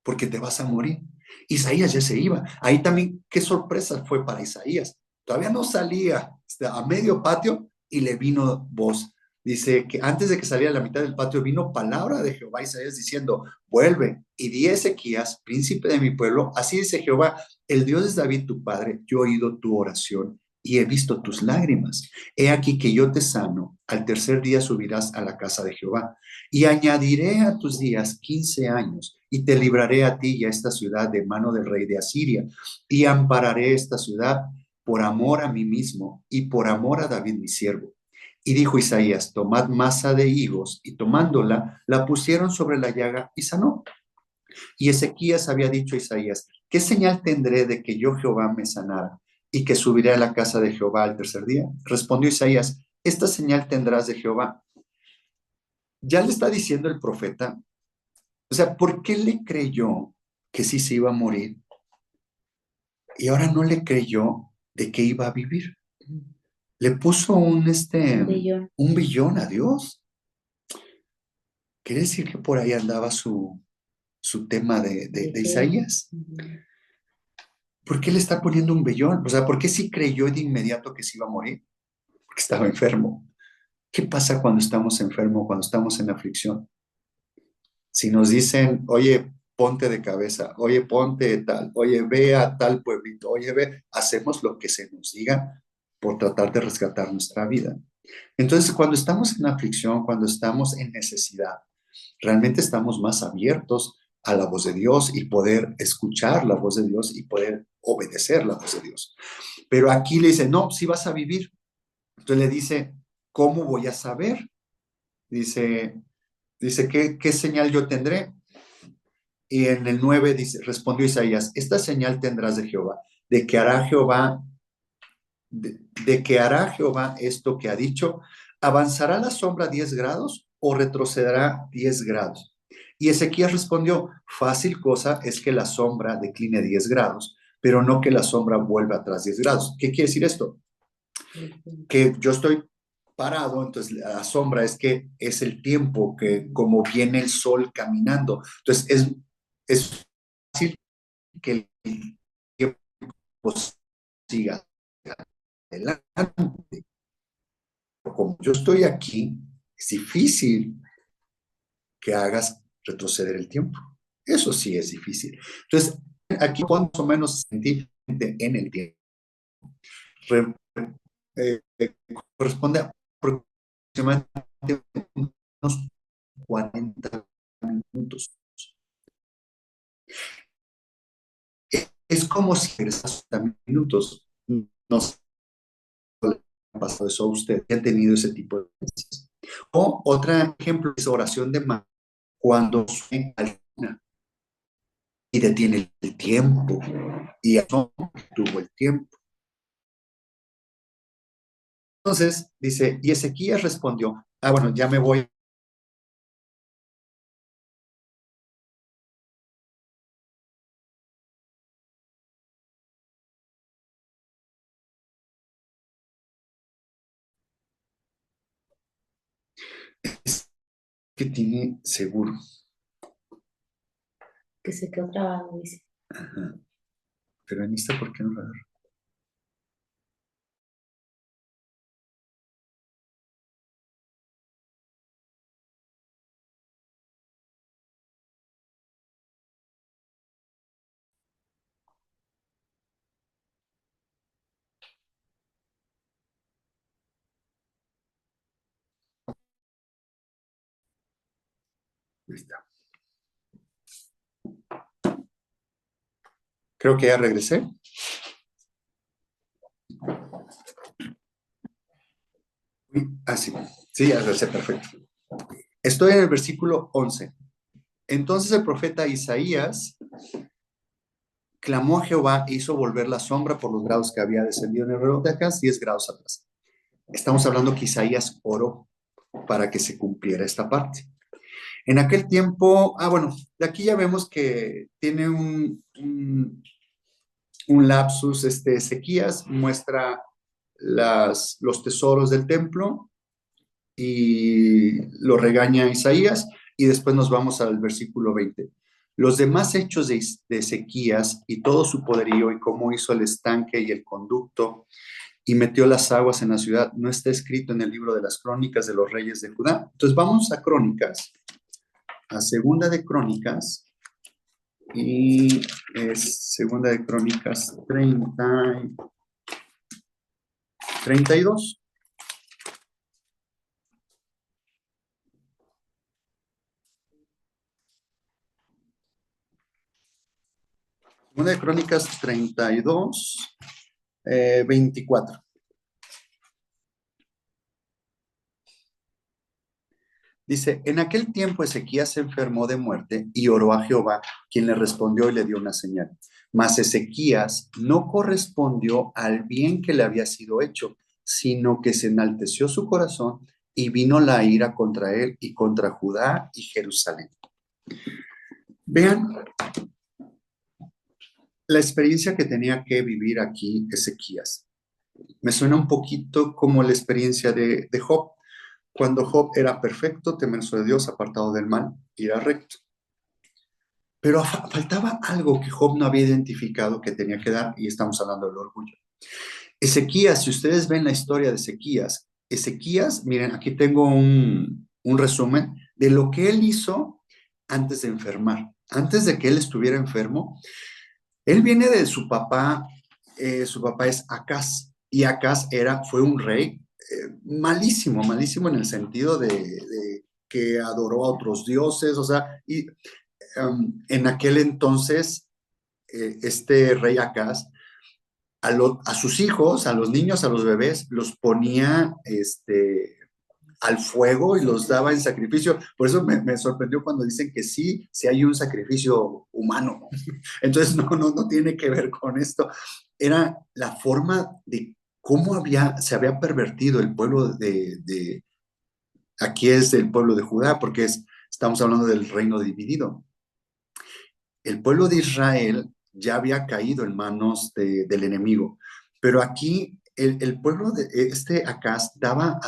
porque te vas a morir. Isaías ya se iba. Ahí también, qué sorpresa fue para Isaías. Todavía no salía a medio patio y le vino voz. Dice que antes de que saliera a la mitad del patio, vino palabra de Jehová a Isaías diciendo, vuelve y di a Ezequías, príncipe de mi pueblo, así dice Jehová, el Dios de David tu padre, yo he oído tu oración y he visto tus lágrimas. He aquí que yo te sano, al tercer día subirás a la casa de Jehová y añadiré a tus días 15 años y te libraré a ti y a esta ciudad de mano del rey de Asiria y ampararé esta ciudad por amor a mí mismo y por amor a David mi siervo. Y dijo Isaías, tomad masa de higos, y tomándola, la pusieron sobre la llaga y sanó. Y Ezequías había dicho a Isaías, ¿qué señal tendré de que yo Jehová me sanara y que subiré a la casa de Jehová al tercer día? Respondió Isaías, esta señal tendrás de Jehová. Ya le está diciendo el profeta, o sea, ¿por qué le creyó que sí se iba a morir? Y ahora no le creyó de que iba a vivir. Le puso un billón a Dios. Quiere decir que por ahí andaba su tema de Isaías. ¿Por qué le está poniendo un billón? O sea, ¿por qué sí creyó de inmediato que se iba a morir? Porque estaba enfermo. ¿Qué pasa cuando estamos enfermos, cuando estamos en aflicción? Si nos dicen, oye, ponte de cabeza, oye, ponte de tal, oye, ve a tal pueblito, oye, ve, hacemos lo que se nos diga por tratar de rescatar nuestra vida. Entonces, cuando estamos en aflicción, cuando estamos en necesidad, realmente estamos más abiertos a la voz de Dios y poder escuchar la voz de Dios y poder obedecer la voz de Dios. Pero aquí le dice, no, si vas a vivir. Entonces le dice, ¿cómo voy a saber? Dice, ¿qué señal yo tendré? Y en el 9 dice, respondió Isaías, esta señal tendrás de Jehová, de que hará Jehová, de que hará Jehová esto que ha dicho, ¿avanzará la sombra 10 grados o retrocederá 10 grados? Y Ezequías respondió, fácil cosa es que la sombra decline 10 grados, pero no que la sombra vuelva atrás 10 grados. ¿Qué quiere decir esto? Que yo estoy parado, entonces la sombra es que es el tiempo que como viene el sol caminando. Entonces es fácil que el tiempo siga adelante. Como yo estoy aquí, es difícil que hagas retroceder el tiempo. Eso sí es difícil. Entonces, aquí más o menos sentí en el tiempo. Re, eh, corresponde a aproximadamente unos 40 minutos. Es como si regresas 40 minutos. No sé si le ha pasado eso a usted, que ha tenido ese tipo de experiencias. O otro ejemplo es oración de mano, cuando suena alguna y detiene el tiempo y no tuvo el tiempo. Entonces dice, y Ezequías respondió, bueno, ya me voy. Es que tiene seguro. Que se quedó trabado, dice. Ajá. Pero en esta, ¿por qué no la agarro? Ahí está. Creo que ya regresé. Sí. Sí, ya regresé, perfecto. Estoy en el versículo 11. Entonces el profeta Isaías clamó a Jehová e hizo volver la sombra por los grados que había descendido en el reloj de acá, 10 grados atrás. Estamos hablando que Isaías oró para que se cumpliera esta parte. En aquel tiempo, bueno, de aquí ya vemos que tiene un lapsus, Ezequías muestra los tesoros del templo y lo regaña Isaías, y después nos vamos al versículo 20. Los demás hechos de Ezequías y todo su poderío y cómo hizo el estanque y el conducto y metió las aguas en la ciudad, no está escrito en el libro de las crónicas de los reyes de Judá. Entonces vamos a Crónicas, a Segunda de Crónicas, y es Segunda de Crónicas 32. Segunda de Crónicas 32, 24. Dice, en aquel tiempo Ezequías se enfermó de muerte y oró a Jehová, quien le respondió y le dio una señal. Mas Ezequías no correspondió al bien que le había sido hecho, sino que se enalteció su corazón y vino la ira contra él y contra Judá y Jerusalén. Vean la experiencia que tenía que vivir aquí Ezequías. Me suena un poquito como la experiencia de Job. Cuando Job era perfecto, temeroso de Dios, apartado del mal, y era recto. Pero faltaba algo que Job no había identificado que tenía que dar, y estamos hablando del orgullo. Ezequías, si ustedes ven la historia de Ezequías, miren, aquí tengo un resumen de lo que él hizo antes de enfermar. Antes de que él estuviera enfermo, él viene de su papá es Acaz, y Acaz fue un rey malísimo en el sentido de que adoró a otros dioses, o sea, y en aquel entonces, este rey Acaz, a sus hijos, a los niños, a los bebés, los ponía al fuego y los daba en sacrificio. Por eso me sorprendió cuando dicen que sí hay un sacrificio humano. Entonces no tiene que ver con esto. Era la forma de cómo se había pervertido el pueblo aquí es el pueblo de Judá, porque estamos hablando del reino dividido. El pueblo de Israel ya había caído en manos del enemigo, pero aquí el pueblo de Acaz daba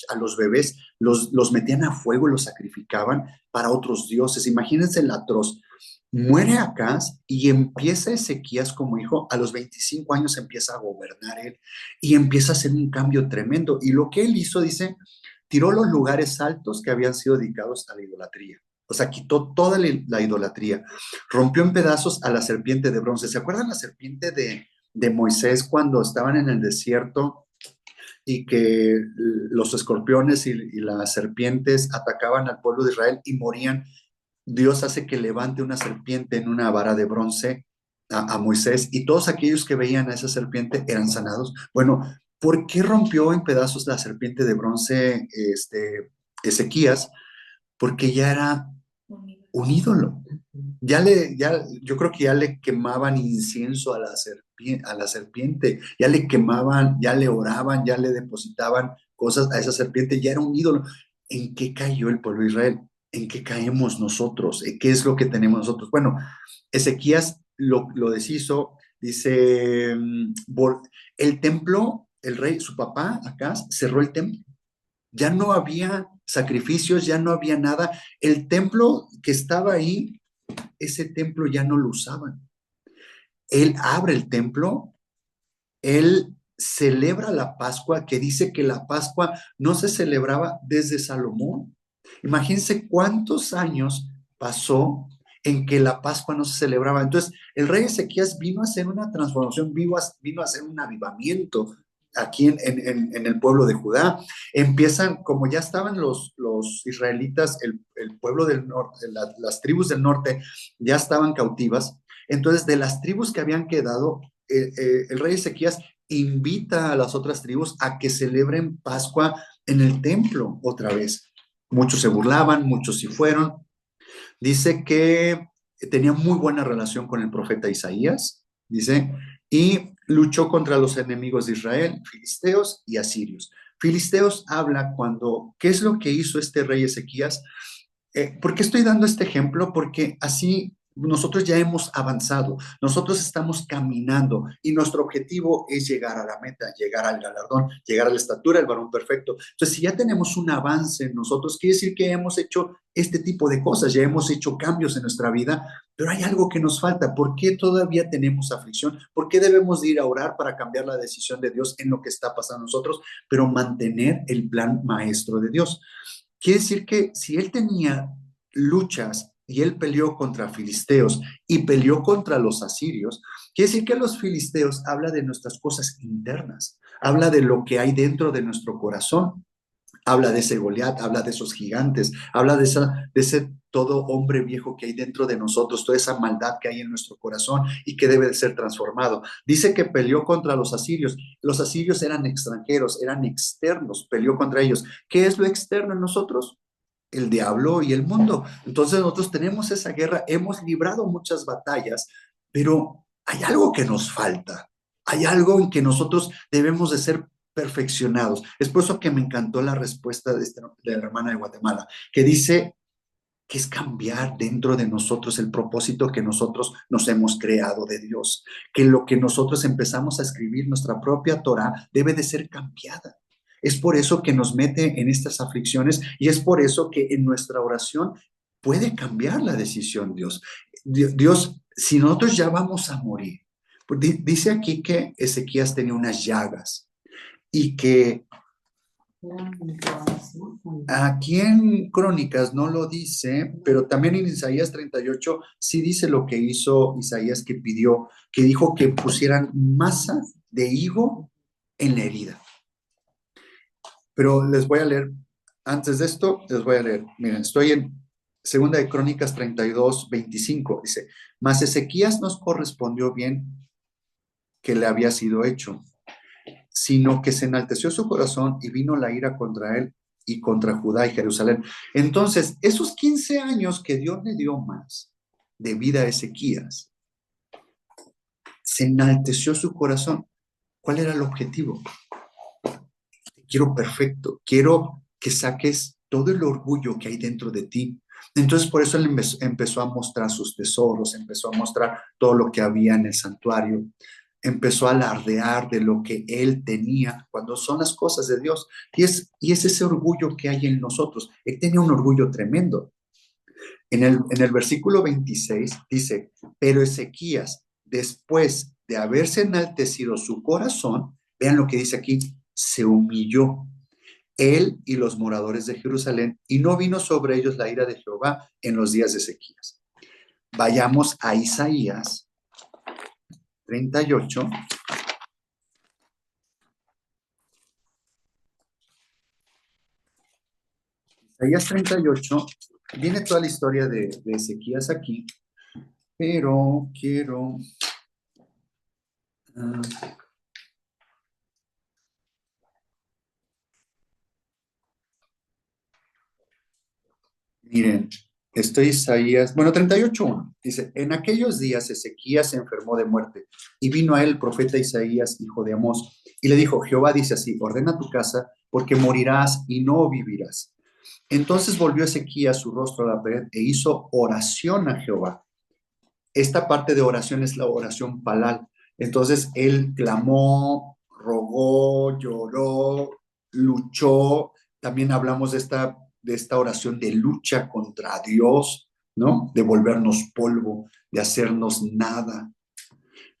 a los bebés, los metían a fuego y los sacrificaban para otros dioses. Imagínense el atroz. Muere Acaz y empieza Ezequías como hijo. A los 25 años empieza a gobernar él y empieza a hacer un cambio tremendo. Y lo que él hizo, dice, tiró los lugares altos que habían sido dedicados a la idolatría. O sea, quitó toda la idolatría. Rompió en pedazos a la serpiente de bronce. ¿Se acuerdan la serpiente de Moisés cuando estaban en el desierto y que los escorpiones y las serpientes atacaban al pueblo de Israel y morían? Dios hace que levante una serpiente en una vara de bronce a Moisés, y todos aquellos que veían a esa serpiente eran sanados. Bueno, ¿por qué rompió en pedazos la serpiente de bronce Ezequías? Porque ya era un ídolo. Yo creo que ya le quemaban incienso a la serpiente, ya le quemaban, ya le oraban, ya le depositaban cosas a esa serpiente, ya era un ídolo. ¿En qué cayó el pueblo de Israel? ¿En qué caemos nosotros? ¿Qué es lo que tenemos nosotros? Bueno, Ezequías lo deshizo, dice, el templo, el rey, su papá, Acaz, cerró el templo. Ya no había sacrificios, ya no había nada. El templo que estaba ahí, ese templo ya no lo usaban. Él abre el templo, él celebra la Pascua, que dice que la Pascua no se celebraba desde Salomón. Imagínense cuántos años pasó en que la Pascua no se celebraba. Entonces, el rey Ezequías vino a hacer una transformación, vino a hacer un avivamiento aquí en el pueblo de Judá. Empiezan, como ya estaban los israelitas, el pueblo del norte, las tribus del norte ya estaban cautivas. Entonces, de las tribus que habían quedado, el rey Ezequías invita a las otras tribus a que celebren Pascua en el templo otra vez. Muchos se burlaban, muchos sí fueron. Dice que tenía muy buena relación con el profeta Isaías, dice, y luchó contra los enemigos de Israel, filisteos y asirios. Filisteos habla cuando, ¿qué es lo que hizo este rey Ezequías? ¿Por qué estoy dando este ejemplo? Porque así nosotros ya hemos avanzado, nosotros estamos caminando y nuestro objetivo es llegar a la meta, llegar al galardón, llegar a la estatura del varón perfecto. Entonces, si ya tenemos un avance en nosotros, quiere decir que hemos hecho este tipo de cosas, ya hemos hecho cambios en nuestra vida, pero hay algo que nos falta. ¿Por qué todavía tenemos aflicción? ¿Por qué debemos de ir a orar para cambiar la decisión de Dios en lo que está pasando a nosotros, pero mantener el plan maestro de Dios? Quiere decir que si él tenía luchas y él peleó contra filisteos y peleó contra los asirios, quiere decir que los filisteos habla de nuestras cosas internas, habla de lo que hay dentro de nuestro corazón, habla de ese Goliat, habla de esos gigantes, habla de ese todo hombre viejo que hay dentro de nosotros, toda esa maldad que hay en nuestro corazón y que debe de ser transformado. Dice que peleó contra los asirios. Los asirios eran extranjeros, eran externos, peleó contra ellos. ¿Qué es lo externo en nosotros? El diablo y el mundo. Entonces nosotros tenemos esa guerra, hemos librado muchas batallas, pero hay algo que nos falta. Hay algo en que nosotros debemos de ser perfeccionados. Es por eso que me encantó la respuesta de la hermana de Guatemala, que dice que es cambiar dentro de nosotros el propósito que nosotros nos hemos creado de Dios, que lo que nosotros empezamos a escribir, nuestra propia Torah, debe de ser cambiada. Es por eso que nos mete en estas aflicciones y es por eso que en nuestra oración puede cambiar la decisión Dios. Dios, si nosotros ya vamos a morir, dice aquí que Ezequías tenía unas llagas y que aquí en Crónicas no lo dice, pero también en Isaías 38 sí dice lo que hizo Isaías, que pidió, que dijo que pusieran masa de higo en la herida. Pero les voy a leer, antes de esto, les voy a leer. Miren, estoy en Segunda de Crónicas 32, 25. Dice, mas Ezequías nos correspondió bien que le había sido hecho, sino que se enalteció su corazón y vino la ira contra él y contra Judá y Jerusalén. Entonces, esos 15 años que Dios le dio más de vida a Ezequías, se enalteció su corazón. ¿Cuál era el objetivo? Quiero perfecto, quiero que saques todo el orgullo que hay dentro de ti. Entonces, por eso él empezó a mostrar sus tesoros, empezó a mostrar todo lo que había en el santuario, empezó a alardear de lo que él tenía, cuando son las cosas de Dios. Y es ese orgullo que hay en nosotros. Él tenía un orgullo tremendo. En el versículo 26 dice, pero Ezequías, después de haberse enaltecido su corazón, vean lo que dice aquí, se humilló él y los moradores de Jerusalén, y no vino sobre ellos la ira de Jehová en los días de Ezequías. Vayamos a Isaías 38. Isaías 38, viene toda la historia de Ezequías aquí, pero quiero... miren, Isaías, bueno, 38:1, dice, en aquellos días Ezequías se enfermó de muerte, y vino a él el profeta Isaías, hijo de Amós, y le dijo, Jehová dice así, ordena tu casa, porque morirás y no vivirás. Entonces volvió Ezequías su rostro a la pared e hizo oración a Jehová. Esta parte de oración es la oración palal. Entonces él clamó, rogó, lloró, luchó. También hablamos de esta oración de lucha contra Dios, ¿no? De volvernos polvo, de hacernos nada.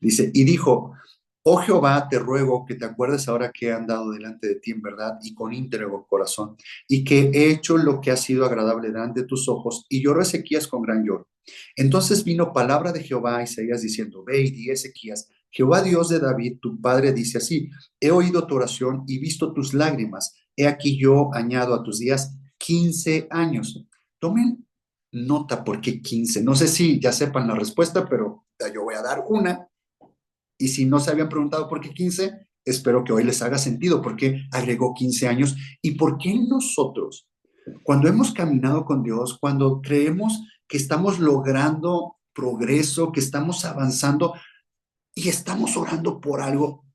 Dice, y dijo, oh Jehová, te ruego que te acuerdes ahora que he andado delante de ti en verdad y con íntegro corazón, y que he hecho lo que ha sido agradable delante de tus ojos. Y lloró Ezequías con gran lloro. Entonces vino palabra de Jehová a Isaías diciendo, ve y di Ezequías, Jehová Dios de David, tu padre, dice así, he oído tu oración y visto tus lágrimas. He aquí yo añado a tus días 15 años. Tomen nota por qué 15. No sé si ya sepan la respuesta, pero yo voy a dar una. Y si no se habían preguntado por qué 15, espero que hoy les haga sentido por qué agregó 15 años y por qué nosotros, cuando hemos caminado con Dios, cuando creemos que estamos logrando progreso, que estamos avanzando y estamos orando por algo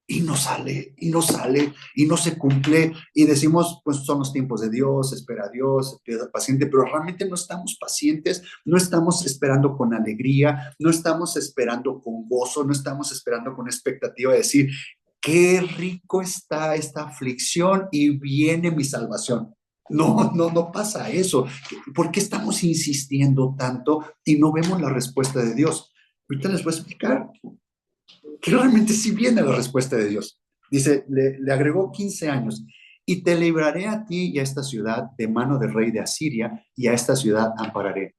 y no sale, y no sale, y no se cumple, y decimos, pues son los tiempos de Dios, espera a Dios, queda paciente, pero realmente no estamos pacientes, no estamos esperando con alegría, no estamos esperando con gozo, no estamos esperando con expectativa de decir, qué rico está esta aflicción y viene mi salvación. No pasa eso. ¿Por qué estamos insistiendo tanto y no vemos la respuesta de Dios? Ahorita les voy a explicar que realmente sí viene la respuesta de Dios. Dice, le agregó 15 años, y te libraré a ti y a esta ciudad de mano del rey de Asiria, y a esta ciudad ampararé.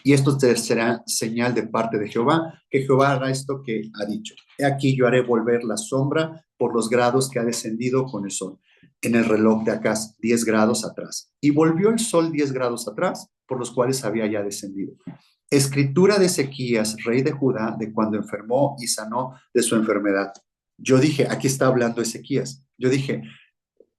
Y esto te será señal de parte de Jehová, que Jehová hará esto que ha dicho. He aquí yo haré volver la sombra por los grados que ha descendido con el sol. En el reloj de acá, 10 grados atrás. Y volvió el sol 10 grados atrás, por los cuales había ya descendido. Escritura de Ezequías, rey de Judá, de cuando enfermó y sanó de su enfermedad. Yo dije, aquí está hablando Ezequías. Yo dije,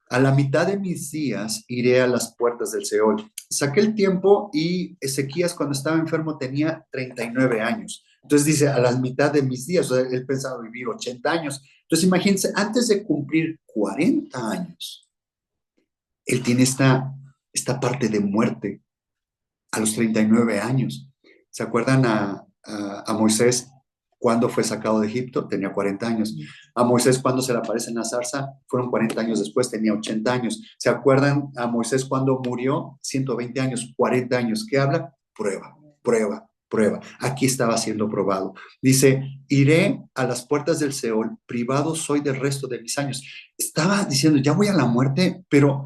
a la mitad de mis días iré a las puertas del Seol. Saqué el tiempo y Ezequías cuando estaba enfermo tenía 39 años. Entonces dice, a la mitad de mis días, o sea, él pensaba vivir 80 años. Entonces imagínense, antes de cumplir 40 años, él tiene esta parte de muerte a los 39 años. ¿Se acuerdan a Moisés cuando fue sacado de Egipto? Tenía 40 años. A Moisés cuando se le aparece en la zarza, fueron 40 años después, tenía 80 años. ¿Se acuerdan a Moisés cuando murió? 120 años, 40 años. ¿Qué habla? Prueba, prueba, prueba. Aquí estaba siendo probado. Dice, iré a las puertas del Seol, privado soy del resto de mis años. Estaba diciendo, ya voy a la muerte, pero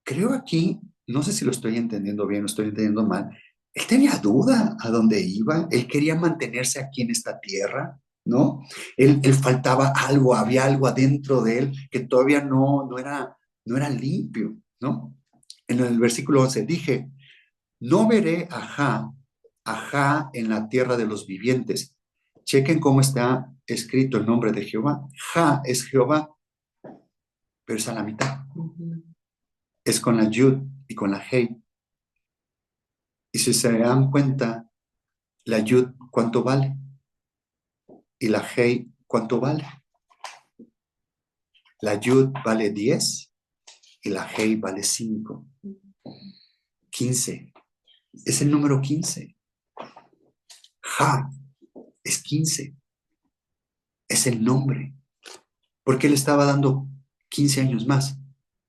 creo aquí, no sé si lo estoy entendiendo bien, lo estoy entendiendo mal. Él tenía duda a dónde iba, él quería mantenerse aquí en esta tierra, ¿no? Él faltaba algo, había algo adentro de él que todavía no era limpio, ¿no? En el versículo 11 dije, no veré ajá en la tierra de los vivientes. Chequen cómo está escrito el nombre de Jehová. Ja es Jehová, pero es a la mitad. Es con la yud y con la hei. Y si se dan cuenta, la yud, ¿cuánto vale? Y la hei, ¿cuánto vale? La yud vale 10 y la hei vale 5. 15. Es el número 15. Ja es 15. Es el nombre. ¿Por qué le estaba dando 15 años más?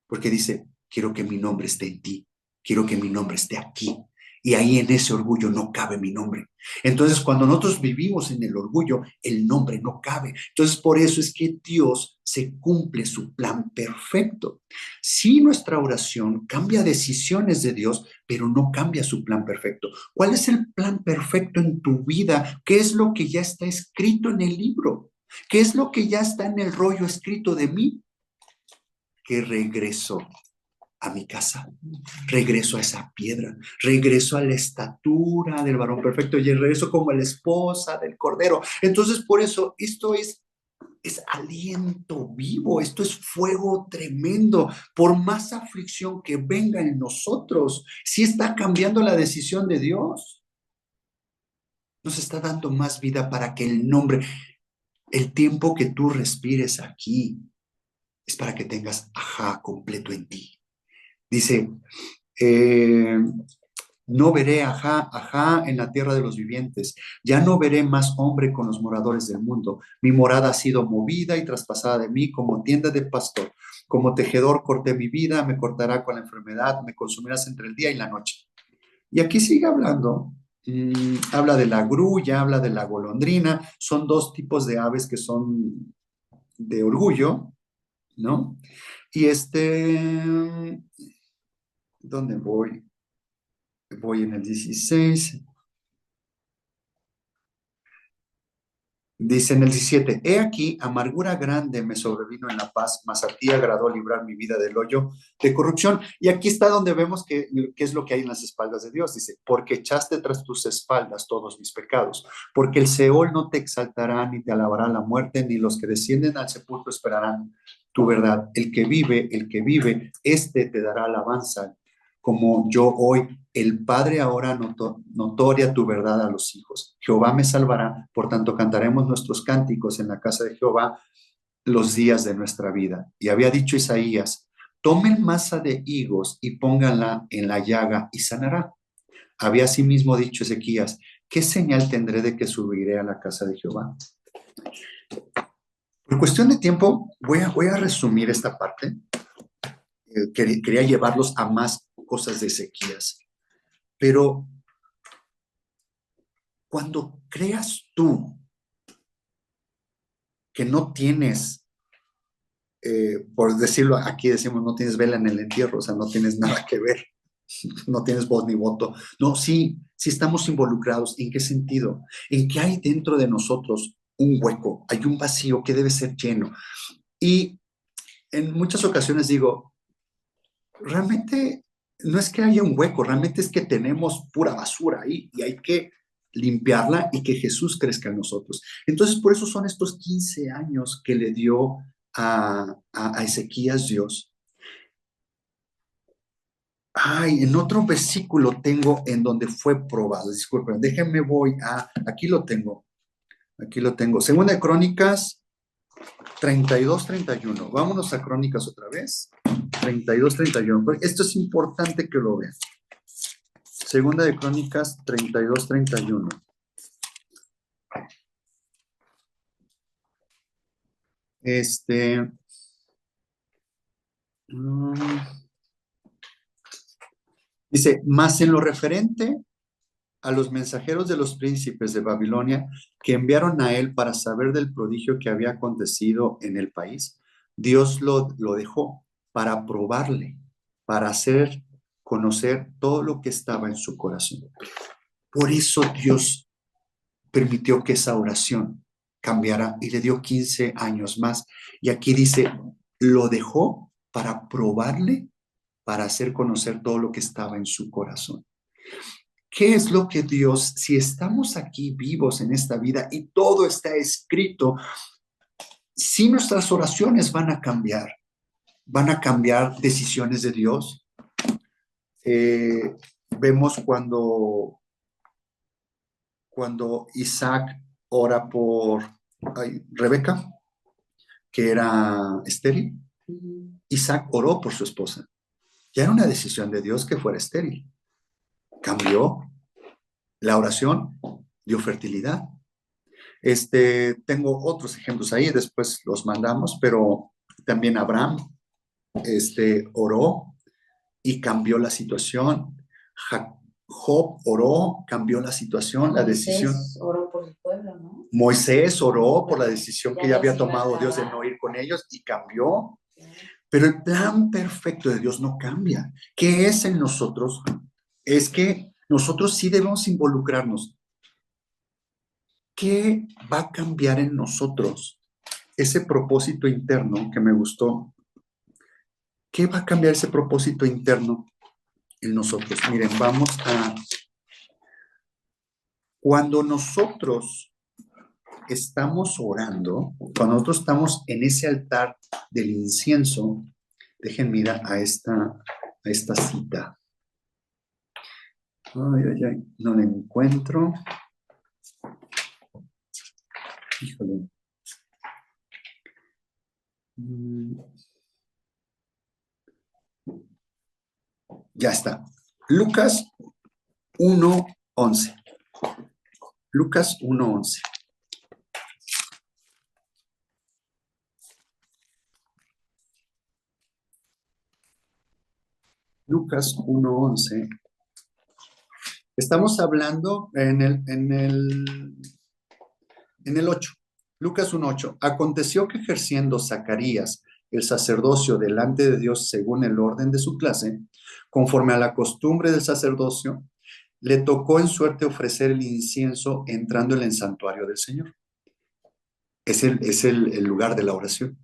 Porque dice, quiero que mi nombre esté en ti. Quiero que mi nombre esté aquí. Y ahí en ese orgullo no cabe mi nombre. Entonces, cuando nosotros vivimos en el orgullo, el nombre no cabe. Entonces, por eso es que Dios se cumple su plan perfecto. Sí, nuestra oración cambia decisiones de Dios, pero no cambia su plan perfecto. ¿Cuál es el plan perfecto en tu vida? ¿Qué es lo que ya está escrito en el libro? ¿Qué es lo que ya está en el rollo escrito de mí? Que regreso a mi casa, regreso a esa piedra, regreso a la estatura del varón perfecto y regreso como la esposa del cordero. Entonces, por eso, esto es aliento vivo, esto es fuego tremendo. Por más aflicción que venga en nosotros, sí está cambiando la decisión de Dios. Nos está dando más vida para que el nombre, el tiempo que tú respires aquí, es para que tengas ajá completo en ti. Dice, no veré ajá en la tierra de los vivientes. Ya no veré más hombre con los moradores del mundo. Mi morada ha sido movida y traspasada de mí como tienda de pastor. Como tejedor corté mi vida, me cortará con la enfermedad, me consumirás entre el día y la noche. Y aquí sigue hablando Habla de la grulla, habla de la golondrina. Son dos tipos de aves que son de orgullo, ¿no? Y ¿dónde voy? Voy en el 16. Dice en el 17, he aquí, amargura grande me sobrevino en la paz, mas a ti agradó librar mi vida del hoyo de corrupción. Y aquí está donde vemos qué es lo que hay en las espaldas de Dios. Dice, porque echaste tras tus espaldas todos mis pecados, porque el Seol no te exaltará, ni te alabará la muerte, ni los que descienden al sepulcro esperarán tu verdad. El que vive, este te dará alabanza, como yo hoy. El Padre ahora notoria tu verdad a los hijos. Jehová me salvará, por tanto cantaremos nuestros cánticos en la casa de Jehová los días de nuestra vida. Y había dicho Isaías, tomen masa de higos y pónganla en la llaga y sanará. Había asimismo dicho Ezequías, ¿qué señal tendré de que subiré a la casa de Jehová? Por cuestión de tiempo, voy a resumir esta parte. Quería llevarlos a más cosas de Ezequías. Pero cuando creas tú que no tienes, por decirlo, aquí decimos, no tienes vela en el entierro, o sea, no tienes nada que ver, no tienes voz ni voto. No, sí estamos involucrados. ¿En qué sentido? En que hay dentro de nosotros un hueco, hay un vacío que debe ser lleno. Y en muchas ocasiones digo, realmente no es que haya un hueco, realmente es que tenemos pura basura ahí y hay que limpiarla y que Jesús crezca en nosotros. Entonces, por eso son estos 15 años que le dio a Ezequías Dios. Ay, en otro versículo tengo en donde fue probado. Disculpen, déjenme aquí lo tengo. Segunda de Crónicas 32-31. Vámonos a Crónicas otra vez. 32-31. Esto es importante que lo vean. Segunda de Crónicas 32-31. Dice, más en lo referente a los mensajeros de los príncipes de Babilonia que enviaron a él para saber del prodigio que había acontecido en el país, Dios lo dejó para probarle, para hacer conocer todo lo que estaba en su corazón. Por eso Dios permitió que esa oración cambiara y le dio 15 años más. Y aquí dice, lo dejó para probarle, para hacer conocer todo lo que estaba en su corazón. ¿Qué es lo que Dios, si estamos aquí vivos en esta vida y todo está escrito, si nuestras oraciones van a cambiar decisiones de Dios? Vemos cuando Isaac ora por Rebeca, que era estéril. Isaac oró por su esposa. Ya era una decisión de Dios que fuera estéril. Cambió la oración, dio fertilidad. Tengo otros ejemplos ahí, después los mandamos, pero también Abraham oró y cambió la situación. Job oró, cambió la situación, la decisión. Moisés oró por el pueblo, ¿no? Moisés oró por la decisión que ya había tomado Dios de no ir con ellos y cambió. Pero el plan perfecto de Dios no cambia. ¿Qué es en nosotros? Es que nosotros sí debemos involucrarnos. ¿Qué va a cambiar en nosotros? Ese propósito interno que me gustó. ¿Qué va a cambiar ese propósito interno en nosotros? Miren, cuando nosotros estamos orando, cuando nosotros estamos en ese altar del incienso, dejen mirar a esta cita. Ay, no la encuentro. Híjole. Ya está. Lucas 1:11. Lucas 1:11. Lucas 1:11. Estamos hablando en el 8, Lucas 1:8. Aconteció que ejerciendo Zacarías el sacerdocio delante de Dios según el orden de su clase, conforme a la costumbre del sacerdocio, le tocó en suerte ofrecer el incienso entrando en el santuario del Señor. Es el lugar de la oración.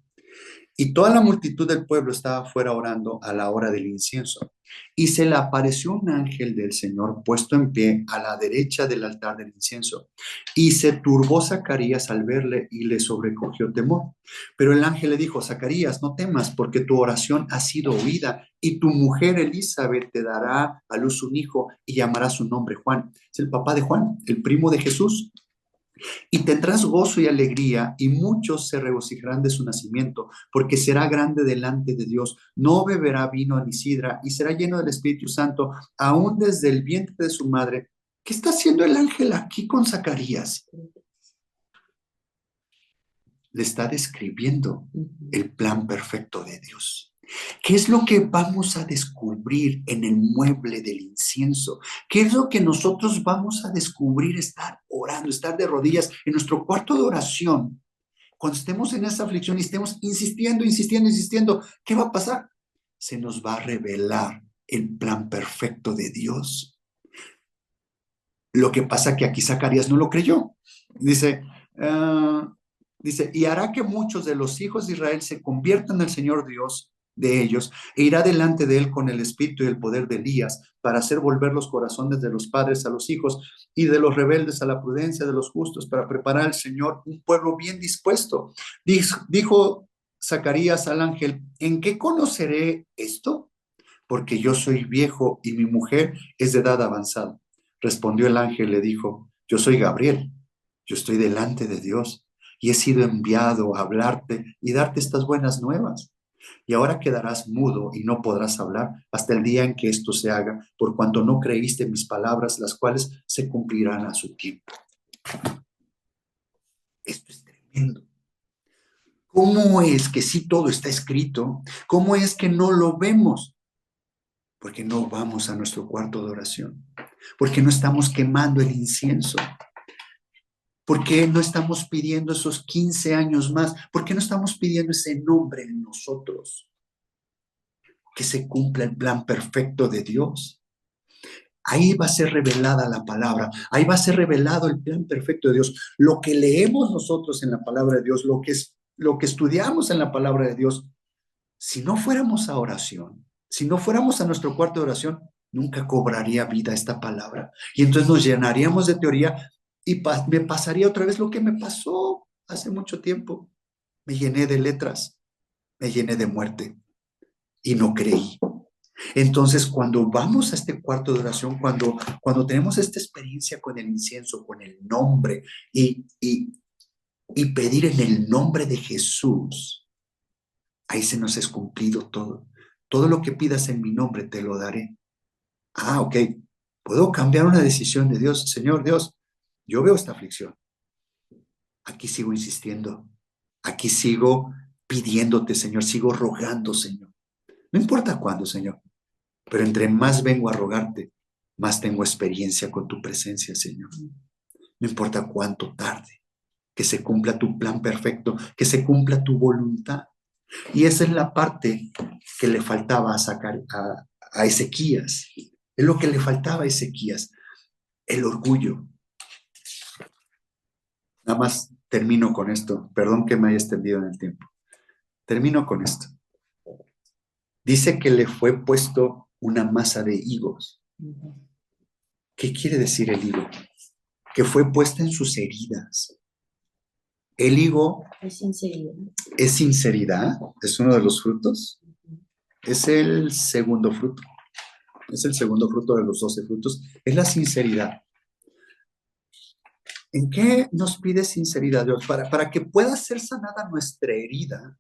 Y toda la multitud del pueblo estaba fuera orando a la hora del incienso. Y se le apareció un ángel del Señor puesto en pie a la derecha del altar del incienso. Y se turbó Zacarías al verle y le sobrecogió temor. Pero el ángel le dijo: Zacarías, no temas, porque tu oración ha sido oída, y tu mujer Elizabeth te dará a luz un hijo y llamará su nombre Juan. Es el papá de Juan, el primo de Jesús. Y tendrás gozo y alegría, y muchos se regocijarán de su nacimiento, porque será grande delante de Dios. No beberá vino ni sidra, y será lleno del Espíritu Santo, aún desde el vientre de su madre. ¿Qué está haciendo el ángel aquí con Zacarías? Le está describiendo el plan perfecto de Dios. ¿Qué es lo que vamos a descubrir en el mueble del incienso? ¿Qué es lo que nosotros vamos a descubrir? Estar orando, estar de rodillas en nuestro cuarto de oración. Cuando estemos en esa aflicción y estemos insistiendo, ¿qué va a pasar? Se nos va a revelar el plan perfecto de Dios. Lo que pasa que aquí Zacarías no lo creyó. Dice, y hará que muchos de los hijos de Israel se conviertan al Señor Dios de ellos, e irá delante de él con el espíritu y el poder de Elías, para hacer volver los corazones de los padres a los hijos y de los rebeldes a la prudencia de los justos, para preparar al Señor un pueblo bien dispuesto. Dijo Zacarías al ángel: ¿en qué conoceré esto? Porque yo soy viejo y mi mujer es de edad avanzada. Respondió el ángel, le dijo: yo soy Gabriel, yo estoy delante de Dios y he sido enviado a hablarte y darte estas buenas nuevas. Y ahora quedarás mudo y no podrás hablar hasta el día en que esto se haga, por cuanto no creíste mis palabras, las cuales se cumplirán a su tiempo. Esto es tremendo. ¿Cómo es que si todo está escrito, cómo es que no lo vemos? Porque no vamos a nuestro cuarto de oración, porque no estamos quemando el incienso. ¿Por qué no estamos pidiendo esos 15 años más? ¿Por qué no estamos pidiendo ese nombre en nosotros? Que se cumpla el plan perfecto de Dios. Ahí va a ser revelada la palabra, ahí va a ser revelado el plan perfecto de Dios. Lo que leemos nosotros en la palabra de Dios, lo que estudiamos en la palabra de Dios, si no fuéramos a oración, si no fuéramos a nuestro cuarto de oración, nunca cobraría vida esta palabra. Y entonces nos llenaríamos de teoría y me pasaría otra vez lo que me pasó hace mucho tiempo. Me llené de letras, me llené de muerte y no creí. Entonces, cuando vamos a este cuarto de oración, cuando tenemos esta experiencia con el incienso, con el nombre y pedir en el nombre de Jesús, ahí se nos es cumplido todo. Todo lo que pidas en mi nombre te lo daré. Ok, puedo cambiar una decisión de Dios. Señor Dios, yo veo esta aflicción. Aquí sigo insistiendo. Aquí sigo pidiéndote, Señor. Sigo rogando, Señor. No importa cuándo, Señor. Pero entre más vengo a rogarte, más tengo experiencia con tu presencia, Señor. No importa cuánto tarde, que se cumpla tu plan perfecto, que se cumpla tu voluntad. Y esa es la parte que le faltaba a Ezequías. Es lo que le faltaba a Ezequías, el orgullo. Nada más termino con esto. Perdón que me haya extendido en el tiempo. Termino con esto. Dice que le fue puesto una masa de higos. ¿Qué quiere decir el higo? Que fue puesta en sus heridas. El higo Es sinceridad. es sinceridad, es uno de los frutos. Es el segundo fruto. Es el segundo fruto de los 12 frutos. Es la sinceridad. ¿En qué nos pide sinceridad Dios? Para que pueda ser sanada nuestra herida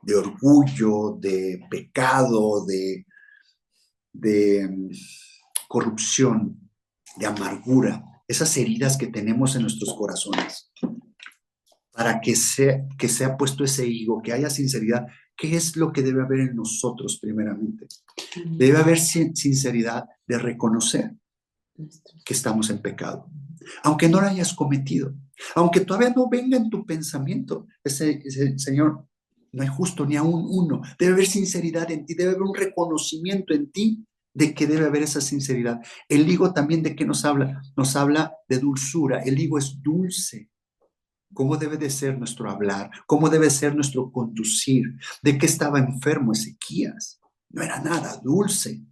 de orgullo, de pecado, de corrupción, de amargura, esas heridas que tenemos en nuestros corazones, para que sea puesto ese higo, que haya sinceridad. ¿Qué es lo que debe haber en nosotros primeramente? Debe haber sinceridad de reconocer que estamos en pecado. Aunque no lo hayas cometido, aunque todavía no venga en tu pensamiento, ese Señor, no hay justo ni aún uno. Debe haber sinceridad en ti, debe haber un reconocimiento en ti de que debe haber esa sinceridad. El higo también, ¿de qué nos habla? Nos habla de dulzura. El higo es dulce. ¿Cómo debe de ser nuestro hablar? ¿Cómo debe ser nuestro conducir? ¿De qué estaba enfermo Ezequías? No era nada dulce.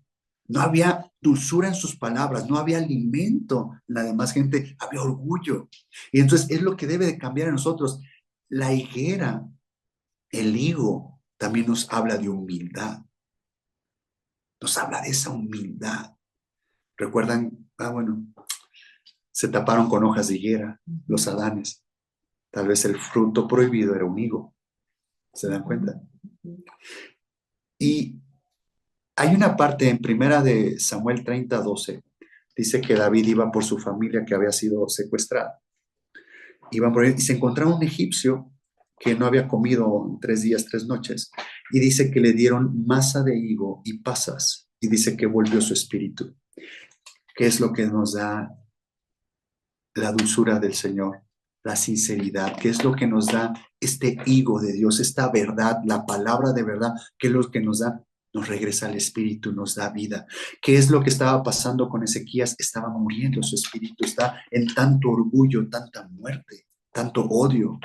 No había dulzura en sus palabras, no había alimento en la demás gente, había orgullo. Y entonces es lo que debe de cambiar en nosotros. La higuera, el higo, también nos habla de humildad. Nos habla de esa humildad. ¿Recuerdan? Se taparon con hojas de higuera los adanes. Tal vez el fruto prohibido era un higo. ¿Se dan cuenta? Y hay una parte en primera de Samuel 30:12. Dice que David iba por su familia que había sido secuestrada. Iban por ahí y se encontraba un egipcio que no había comido en 3 días, 3 noches. Y dice que le dieron masa de higo y pasas. Y dice que volvió su espíritu. ¿Qué es lo que nos da la dulzura del Señor? La sinceridad. ¿Qué es lo que nos da este higo de Dios? Esta verdad, la palabra de verdad. ¿Qué es lo que nos da? Nos regresa al espíritu, nos da vida. ¿Qué es lo que estaba pasando con Ezequías? Estaba muriendo su espíritu, está en tanto orgullo, tanta muerte, tanto odio.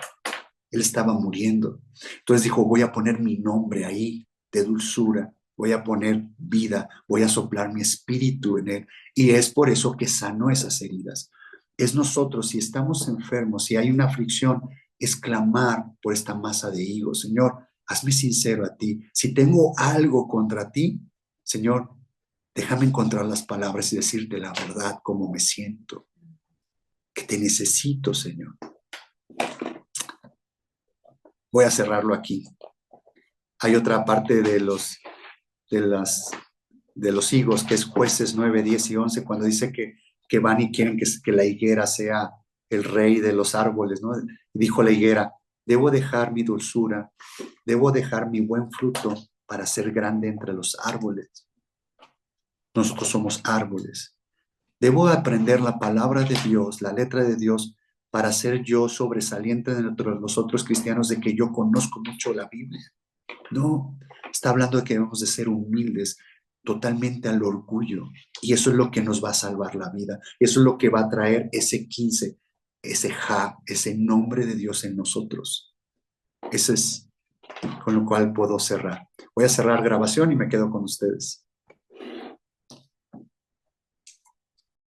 Él estaba muriendo. Entonces dijo, voy a poner mi nombre ahí de dulzura, voy a poner vida, voy a soplar mi espíritu en él. Y es por eso que sanó esas heridas. Es nosotros, si estamos enfermos, si hay una aflicción, es clamar por esta masa de higo. Señor, hazme sincero a ti. Si tengo algo contra ti, Señor, déjame encontrar las palabras y decirte la verdad, cómo me siento. Que te necesito, Señor. Voy a cerrarlo aquí. Hay otra parte de los higos, que es Jueces 9, 10 y 11, cuando dice que van y quieren que la higuera sea el rey de los árboles, ¿no? Y dijo la higuera, debo dejar mi dulzura, debo dejar mi buen fruto para ser grande entre los árboles. Nosotros somos árboles. Debo aprender la palabra de Dios, la letra de Dios, para ser yo sobresaliente entre los otros cristianos de que yo conozco mucho la Biblia. No, está hablando de que debemos de ser humildes, totalmente al orgullo. Y eso es lo que nos va a salvar la vida. Eso es lo que va a traer ese 15, ese ese nombre de Dios en nosotros. Ese es con lo cual puedo cerrar. Voy a cerrar grabación y me quedo con ustedes.